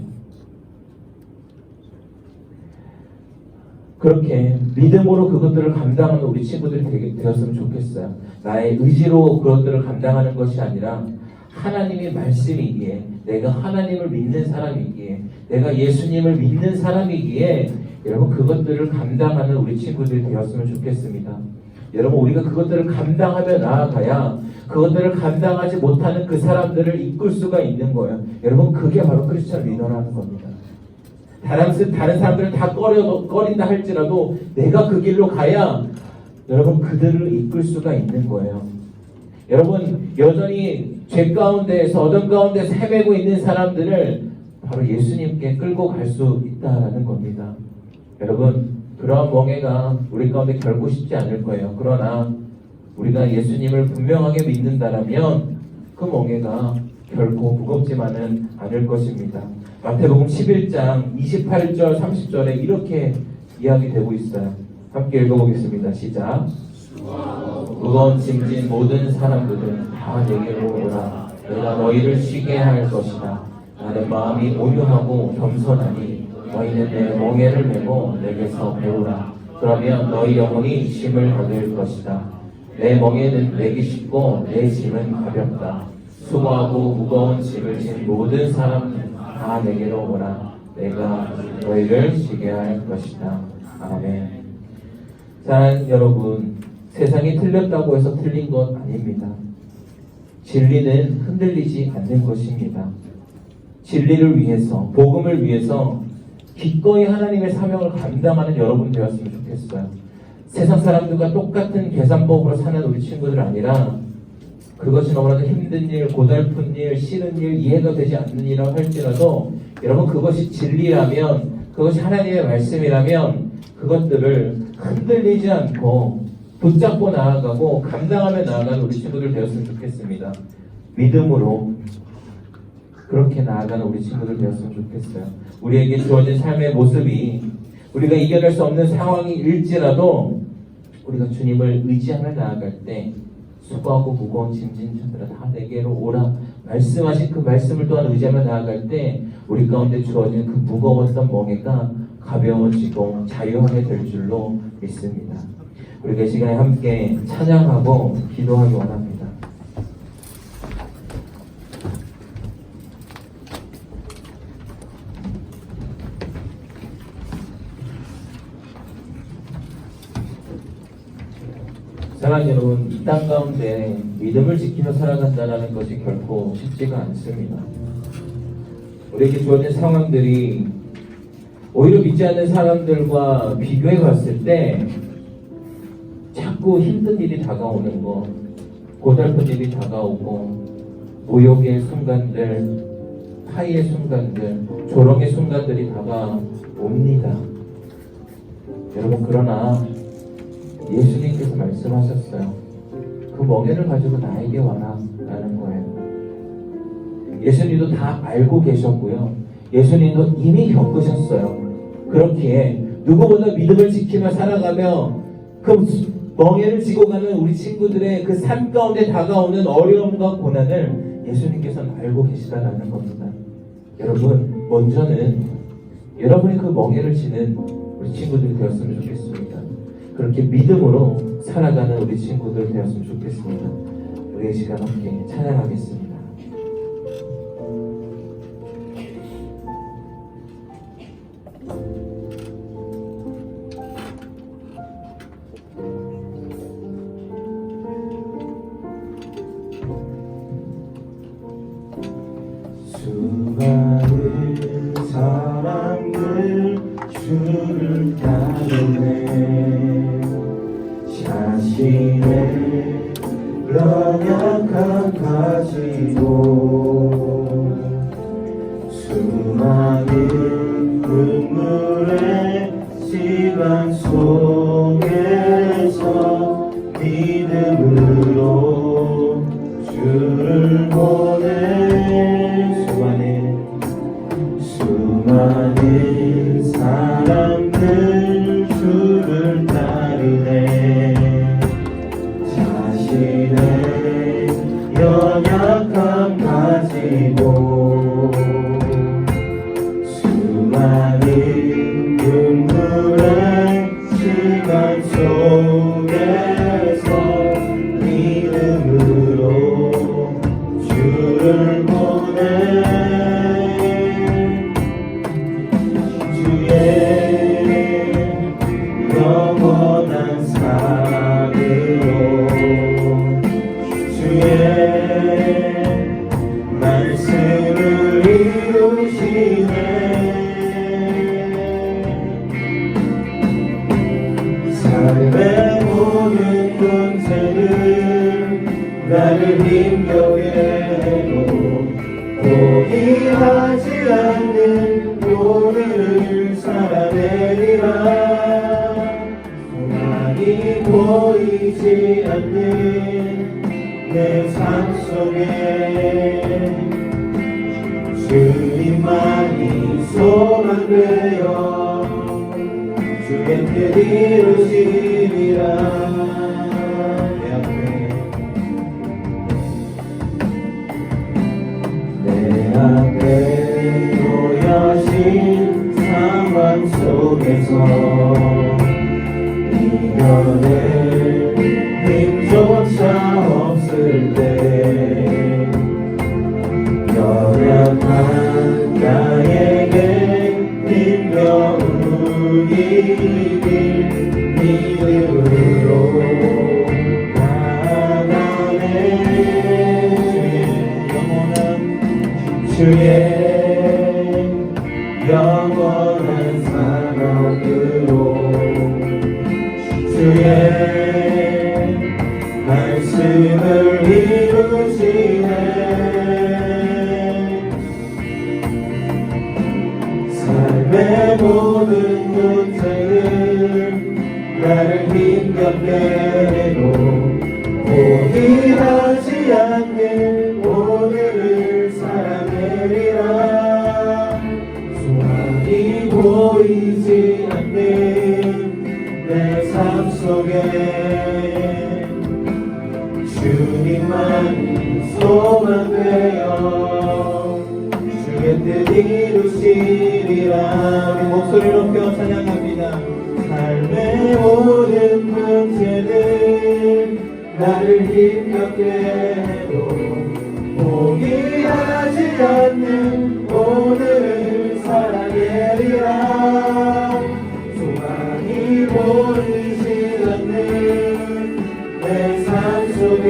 그렇게 믿음으로 그것들을 감당하는 우리 친구들이 되었으면 좋겠어요. 나의 의지로 그것들을 감당하는 것이 아니라 하나님의 말씀이기에, 내가 하나님을 믿는 사람이기에, 내가 예수님을 믿는 사람이기에 여러분 그것들을 감당하는 우리 친구들이 되었으면 좋겠습니다. 여러분 우리가 그것들을 감당하며 나아가야 그것들을 감당하지 못하는 그 사람들을 이끌 수가 있는 거예요. 여러분 그게 바로 크리스천 리더라는 겁니다. 다른 사람들은 다 꺼린다 할지라도 내가 그 길로 가야 여러분 그들을 이끌 수가 있는 거예요. 여러분 여전히 죄 가운데에서 어둠 가운데서 헤매고 있는 사람들을 바로 예수님께 끌고 갈 수 있다라는 겁니다. 여러분 그러한 멍에가 우리 가운데 결코 쉽지 않을 거예요. 그러나 우리가 예수님을 분명하게 믿는다라면 그 멍에가 결코 무겁지만은 않을 것입니다. 마태복음 11장 28절 30절에 이렇게 이야기되고 있어요. 함께 읽어보겠습니다. 시작. 무거운 짐진 모든 사람들은 다 내게로 오라. 내가 너희를 쉬게 할 것이다. 나는 마음이 온유하고 겸손하니 너희는 내 멍에를 메고 내게서 배우라. 그러면 너희 영혼이 쉼을 얻을 것이다. 내 멍에는 내기 쉽고 내 짐은 가볍다. 수고하고 무거운 짐을 진 모든 사람들 다 내게로 오라. 내가 너희를 쉬게 할 것이다. 아멘. 자, 여러분, 세상이 틀렸다고 해서 틀린 것 아닙니다. 진리는 흔들리지 않는 것입니다. 진리를 위해서, 복음을 위해서 기꺼이 하나님의 사명을 감당하는 여러분 되었으면 좋겠어요. 세상 사람들과 똑같은 계산법으로 사는 우리 친구들 아니라 그것이 너무나도 힘든 일, 고달픈 일, 싫은 일, 이해가 되지 않는 일이라고 할지라도 여러분 그것이 진리라면, 그것이 하나님의 말씀이라면 그것들을 흔들리지 않고 붙잡고 나아가고 감당하며 나아가는 우리 친구들 되었으면 좋겠습니다. 믿음으로 그렇게 나아가는 우리 친구들 되었으면 좋겠어요. 우리에게 주어진 삶의 모습이 우리가 이겨낼 수 없는 상황일지라도 우리가 주님을 의지하며 나아갈 때 수고하고 무거운 짐진 자들아 다 내게로 오라 말씀하신 그 말씀을 또한 의지하며 나아갈 때 우리 가운데 주어진 그 무거웠던 멍에가 가벼워지고 자유하게 될 줄로 믿습니다. 우리가 이 시간에 함께 찬양하고 기도하기 원합니다. 사랑하는 여러분, 이 땅 가운데 믿음을 지키며 살아간다는 것이 결코 쉽지가 않습니다. 우리에게 주어진 상황들이 오히려 믿지 않는 사람들과 비교해 봤을 때 자꾸 힘든 일이 다가오는 것, 고달픈 일이 다가오고 모욕의 순간들, 파이의 순간들, 조롱의 순간들이 다가옵니다. 여러분 그러나 예수님께서 말씀하셨어요. 그 멍에를 가지고 나에게 와라 라는 거예요. 예수님도 다 알고 계셨고요. 예수님도 이미 겪으셨어요. 그렇기에 누구보다 믿음을 지키며 살아가며 그 멍에를 지고 가는 우리 친구들의 그 삶 가운데 다가오는 어려움과 고난을 예수님께서는 알고 계시다라는 겁니다. 여러분 먼저는 여러분이 그 멍에를 지는 우리 친구들이 되었으면 좋겠습니다. 그렇게 믿음으로 살아가는 우리 친구들 되었으면 좋겠습니다. 우리 이 시간 함께 찬양하겠습니다. 수많은 사람들 주를 따르네 자신의 연약함 가지고 수많은 눈물의 시간 속에서 믿음으로 주를 보내 수많은 사람들 주를 따르네 자신의 연약함 가지고 수많은 눈물의 시간 속에서 믿음으로 주를 보내 주의 영원한 사랑으로 주의 말씀을 이루시네 삶의 모든 문제를 나를 힘겹게 해도 포기하지 않는 오늘을 살아내리라 소망이 보이지 않는 내 삶 속에 주님만이 소망되어 주의 뜻 이루시리라 내 앞에 놓여진 상황 속에서 이겨낼 힘조차 없을 때 연약한 나에게 힘겨운 이길 믿음으로 나아가네 주의 영원한 사랑으로 주의 말씀을 이루시네 삶의 모든 문제는 나를 힘겹게 해도 포기하지 않는 오늘을 살아내리라 소망이 보이지 않는 내 삶 속에 주님만이 소망되어 주의 뜻 이루시리라 우리 목소리 높여 찬양합니다 삶의 모든 문제는 나를 힘겹게 해도 포기하지 않는 오늘을 살아내리라 소망이 보이지 않는 내 삶 속에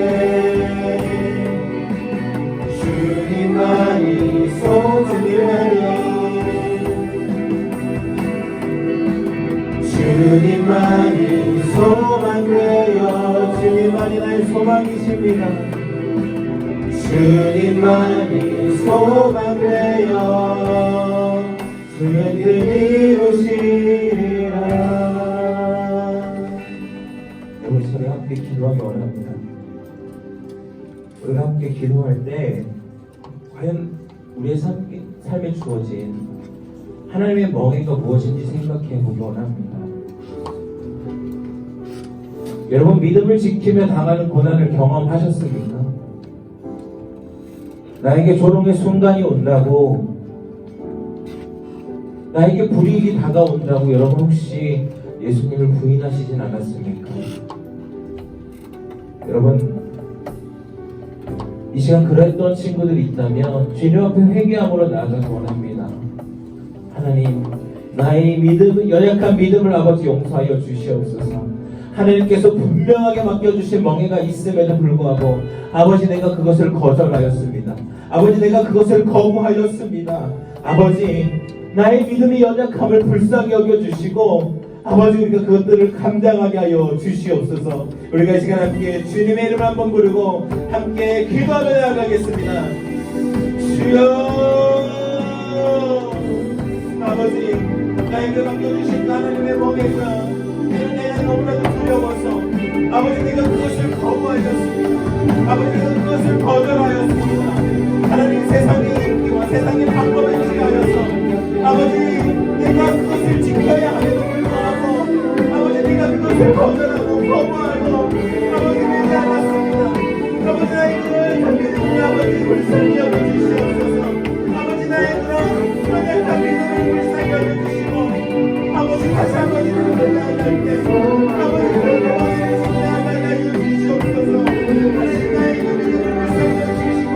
주님만이 주님만이 소망되어 주님만이 나의 소망이십니다 주님만이 소망되어 주의 뜻 이루시리라 우리 서로 함께 기도하기 원합니다 우리가 함께 기도할 때 과연 우리의 삶에 주어진 하나님의 멍에가 무엇인지 생각해 보기 원합니다. 여러분 믿음을 지키며 당하는 고난을 경험하셨습니까? 나에게 조롱의 순간이 온다고 나에게 불이익이 다가온다고 여러분 혹시 예수님을 부인하시진 않았습니까? 여러분 이 시간 그랬던 친구들이 있다면 주님 앞에 회개함으로 나아가기 원합니다. 하나님 나의 믿음, 연약한 믿음을 아버지 용서하여 주시옵소서. 하나님께서 분명하게 맡겨주신 멍에가 있음에도 불구하고 아버지 내가 그것을 거절하였습니다. 아버지, 내가 그것을 거부하였습니다. 아버지, 나의 믿음의 연약함을 불쌍히 여겨주시고 아버지, 우리가 그것들을 감당하게 하여 주시옵소서. 우리가 이 시간 함께 주님의 이름 한번 부르고 함께 기도하며 나아가겠습니다. 주여, 아버지, 나에게 맡겨주신 하나님의 멍에가 내가 너무나도 두려워서 아버지, 내가 그것을 거부하였습니다. 아버지, 내가 그것을 거절하였습니다. 하나님, 세상의 인기와 세상의 방법에 취하여서 아버지, 내가 그것을 지켜야 함에도 불구하고 아버지, 내가 그것을 거절하고 거부하고 아버지, 되지 않았습니다. 아버지, 나의 그런 담기는 아버지 불쌍히 여겨주시옵소서. 아버지, 나의 그런 연약한 믿음을 불쌍히 여겨주시고 아버지, 다시 한번 이름을 나아갈 때 아버지, 그런 영광을 나아가게 하여 주시옵소서. 다시 나의 그 믿음을 불쌍히 여겨주시고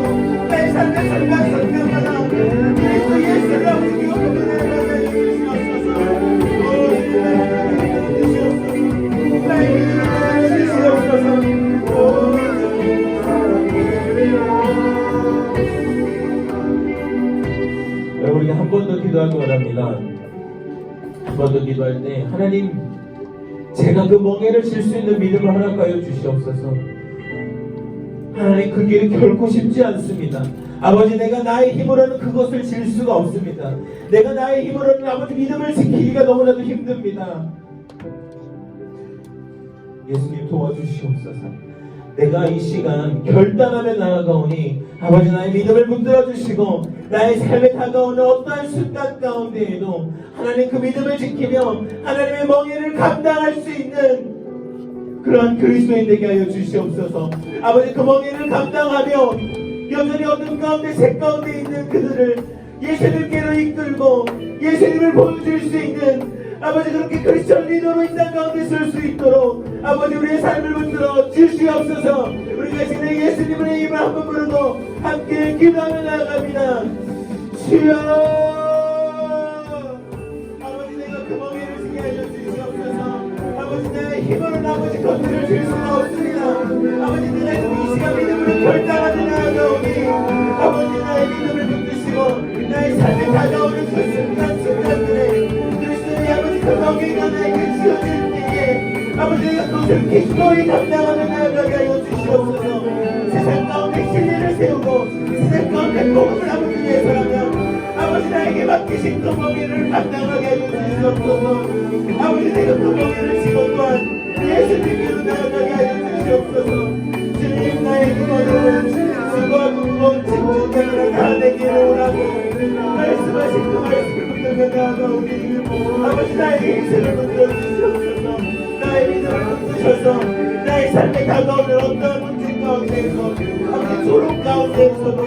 나의 삶의 선가마다 그리스도 예수를 아버지 기억하며 나아가게 하여 주시옵소서. 주시옵소서. 나의 믿음을 주시옵소서. 우리가 한 번 더 기도하기 원합니다. 한 번 더 기도할 때 하나님, 제가 그 멍에를 칠 수 있는 믿음을 허락하여 주시옵소서. 하나님, 그 길이 결코 쉽지 않습니다. 아버지, 내가 나의 힘으로는 그것을 질 수가 없습니다. 내가 나의 힘으로는 아버지 믿음을 지키기가 너무나도 힘듭니다. 예수님, 도와주시옵소서. 내가 이 시간 결단하며 나아가오니 아버지, 나의 믿음을 붙들어 주시고 나의 삶에 다가오는 어떠한 순간 가운데에도 하나님, 그 믿음을 지키며 하나님의 멍에를 감당할 수 있는 그러한 그리스도인 되게 하여 주시옵소서. 아버지, 그 멍에를 감당하며 여전히 어둠 가운데 색 가운데 있는 그들을 예수님께로 이끌고 예수님을 보여줄 수 있는 아버지, 그렇게 크리스천 리더로 이 땅 가운데 설 수 있도록 아버지, 우리의 삶을 붙들어 주시옵소서. 우리가 지금 예수님의 이름을 한번 부르고 함께 기도하며 나아갑니다. 주여, 아버지, 내가 그 멍에를 지게 하여 주시옵소서. 아버지, 나의 힘으로는 아버지 건드려 줄 수가 없습니다. 아버지, 내가 이 시간 믿음으로 결단하며 나아가오니 아버지, 나의 믿음을 붙드시고 나의 삶에 다가오는 그 순간순간들에 아버지, 그 멍에가 나에게 지어질 때에 아버지, 내가 그것을 기꺼이 감당하며 나아가게 하여 주시옵소서. 세상 가운데 신뢰를 세우고 세상 가운데 복음을 아버지 위해서라면 아버지, 나에게 맡기신 그 멍에를 감당하게 하여 주시옵소서. 아버지, 내가 그 멍에를 지고 또한 예수님께로 나아가게 하여 주시옵소서. 주님, 나의 그거는 수고하고 무거운 짐진 자들아 다 내게로 오라고 말씀하신 그 말씀을 붙들며 나아가오니 아버지, 나의 인생을 붙들어 주시옵소서. 나의 믿음을 붙드셔서 나의 삶에 다가오는 어떠한 문제 가운데에서 아버지, 조롱 가운데에서도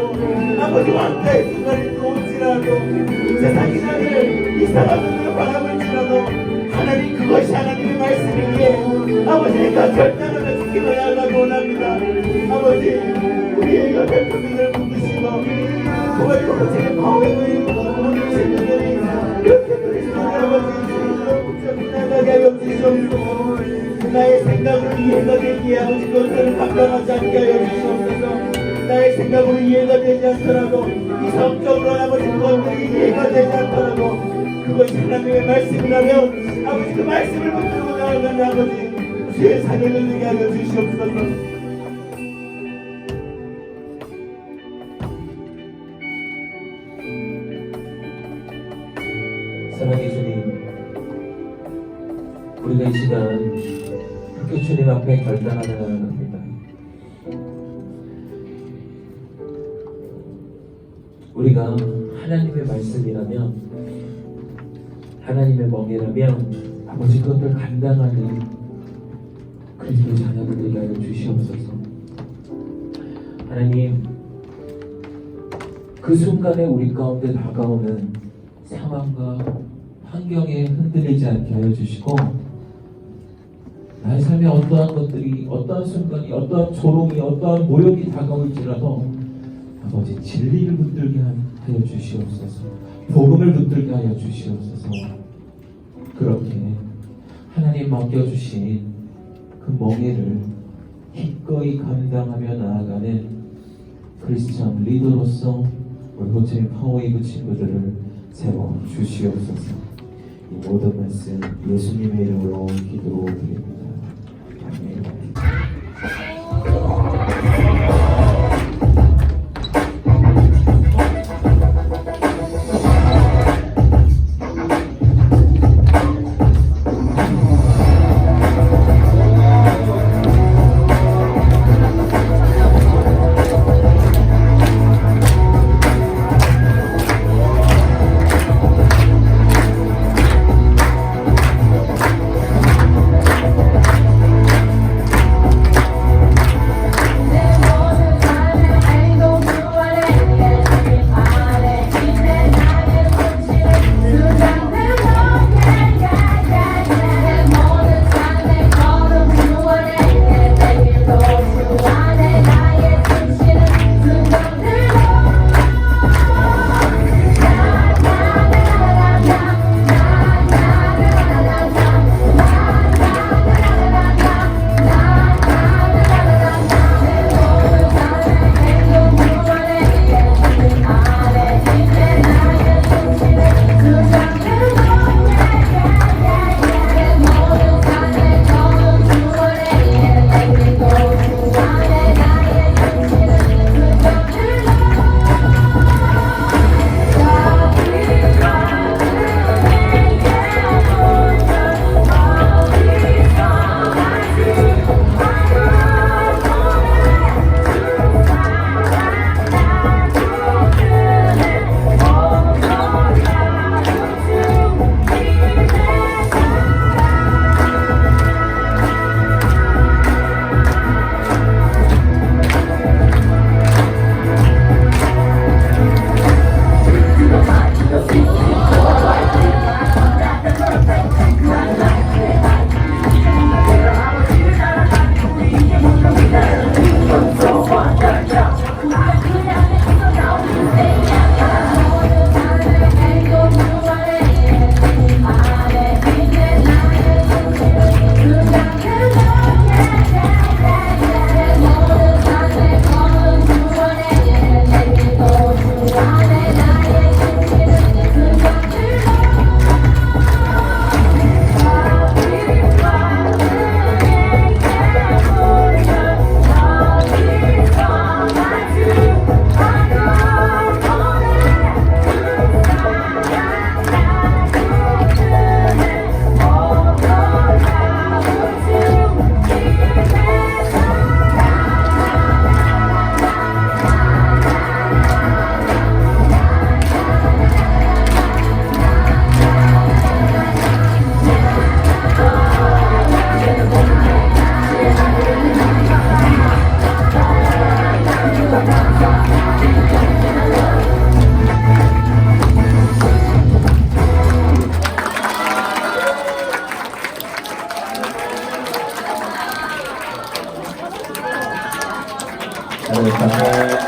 아버지, 왕따의 순간이 또 올지라도 세상이 나를 이상한 눈으로 바라볼지라도 하나님, 그것이 하나님의 말씀이기에 아버지, 내가 결단하며 지키며 나아가고 원합니다. 아버지, 우리의 연약한 믿음을 붙드시고 그리고 제 마음에 모든 친구들이 이렇게 그리스도를 아버지 주님으로 붙잡고 나가게 하여 주시옵소서. 나의 생각으로 이해가 되기에 아버지, 그것을 감당하지 않게 하여 주시옵소서. 나의 생각으로 이해가 되지 않더라도 이성적으로 아버지 그것들이 이해가 되지 않더라도 그것이 하나님의 말씀이라면 아버지, 그 말씀을 붙들고 나아가는 아버지 주의 사명을 되게 하여 주시옵소서. 사랑의 주님, 우리가 이 시간 그렇게 주님 앞에 결단하며 나아갑니다. 우리가 하나님의 말씀이라면, 하나님의 멍에라면 아버지, 그것들 감당하는 그리스도의 자녀들 되게 하여 주시옵소서. 하나님, 그 순간에 우리 가운데 다가오는 상황과 환경에 흔들리지 않게 하여 주시고 나의 삶에 어떠한 것들이, 어떠한 순간이, 어떠한 조롱이, 어떠한 모욕이 다가올지라도 아버지, 진리를 붙들게 하여 주시옵소서. 복음을 붙들게 하여 주시옵소서. 그렇게 하나님 맡겨주신 그 멍에를 기꺼이 감당하며 나아가는 크리스천 리더로서 우리 호체인 파워웨이브 친구들을 세워 주시옵소서. 이 모든 말씀 예수님의 이름으로 기도드립니다. 아멘.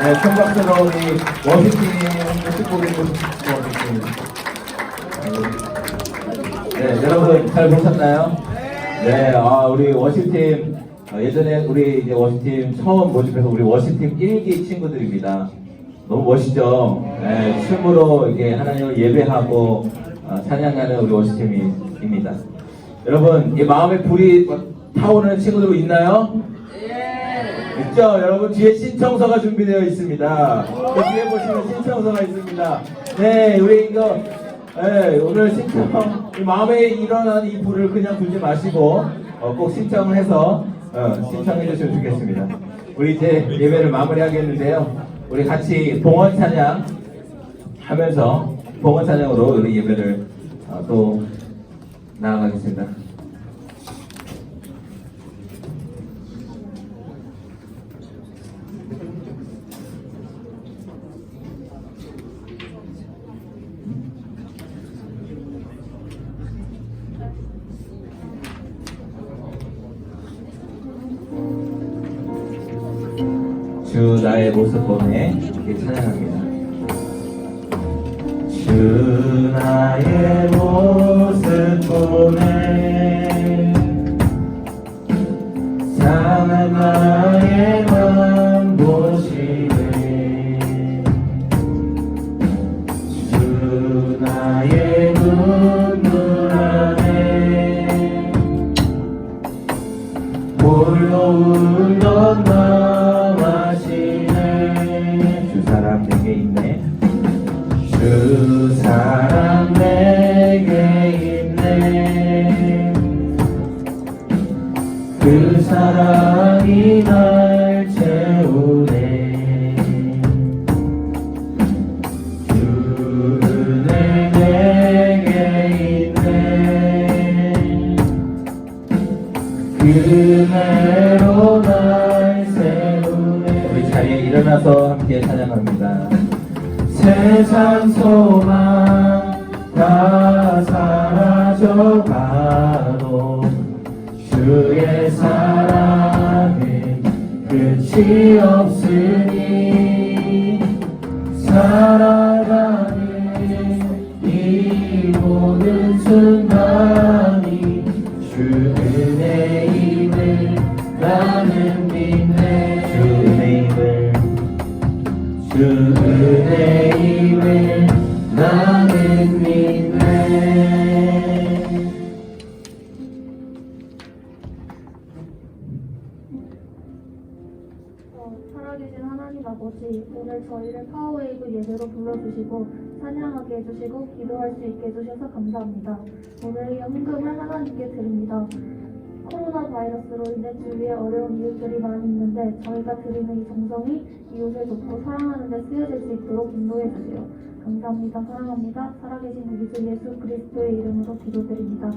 네, 큰 박수로 우리 워시팀 축복해주고 싶습니다. 네, 여러분 잘 보셨나요? 네, 우리 워시팀 예전에 우리 이제 워시팀 처음 모집해서 우리 워시팀 1기 친구들입니다. 너무 멋있죠? 네, 춤으로 이게 하나님을 예배하고 찬양하는 우리 워시팀입니다. 여러분, 이 마음에 불이 타오르는 친구들 있나요? 있죠? 여러분 뒤에 신청서가 준비되어 있습니다. 그 뒤에 보시면 신청서가 있습니다. 네, 우리 이거 오늘 신청 이 마음에 일어난 이 불을 그냥 두지 마시고 꼭 신청을 해서 신청해 주시면 좋겠습니다. 우리 이제 예배를 마무리하겠는데요. 우리 같이 봉헌 찬양 하면서 봉헌 찬양으로 우리 예배를 또 나아가겠습니다. 주 나의 모습 보내 이렇게 찬양합니다. 주 나의 모습 보내 상한 나의 맘 보시네 그 사랑 내게 있네. 그 사랑이 날 채우네. 주 은혜 내게 있네. 그 은혜로 날 세우네. 우리 자리에 일어나서 함께 찬양합니다. 세상 소망 다 사라져가도 주의 사랑은 끝이 없으니 살아가는 이 모든 순간이 주 은혜임을 나는 믿네. 주 은혜임을 주 은혜임을 나는 믿네. 살아계신 하나님 아버지, 오늘 저희를 파워웨이브 예배로 불러주시고 찬양하게 해주시고 기도할 수 있게 해주셔서 감사합니다. 오늘 이 헌금을 하나님께 드립니다. 코로나 바이러스로 인해 주위에 어려운 이웃들이 많이 있는데 저희가 드리는 이 정성이 이웃을 돕고 사랑하는 데 쓰여질 수 있도록 인도해 주세요. 감사합니다. 사랑합니다. 살아계신 우리 주 예수 그리스도의 이름으로 기도드립니다.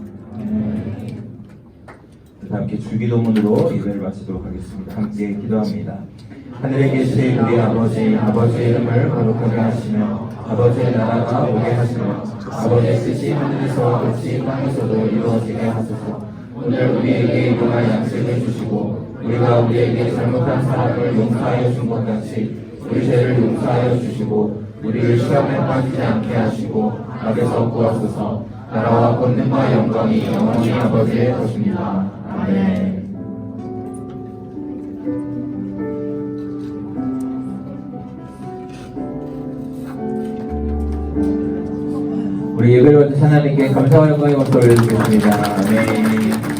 함께 주기도문으로 예배를 마치도록 하겠습니다. 함께 기도합니다. 하늘에 계신 우리 아버지, 아버지의 이름을 거룩하게 하시며 아버지의 나라가 오게 하시며 아버지의 뜻이 하늘에서와 같이 땅에서도 이루어지게 하소서. 오늘 우리에게 일용할 양식을 주시고 우리가 우리에게 잘못한 사람을 용서하여 준 것 같이 우리 죄를 용서하여 주시고 우리를 시험에 빠지지 않게 하시고 악에서 구하소서. 나라와 권능과 영광이 영원히 아버지의 것입니다. 아멘. 우리 예배를 받으신 하나님께 감사와 영광의 박수를 드리겠습니다. 아멘.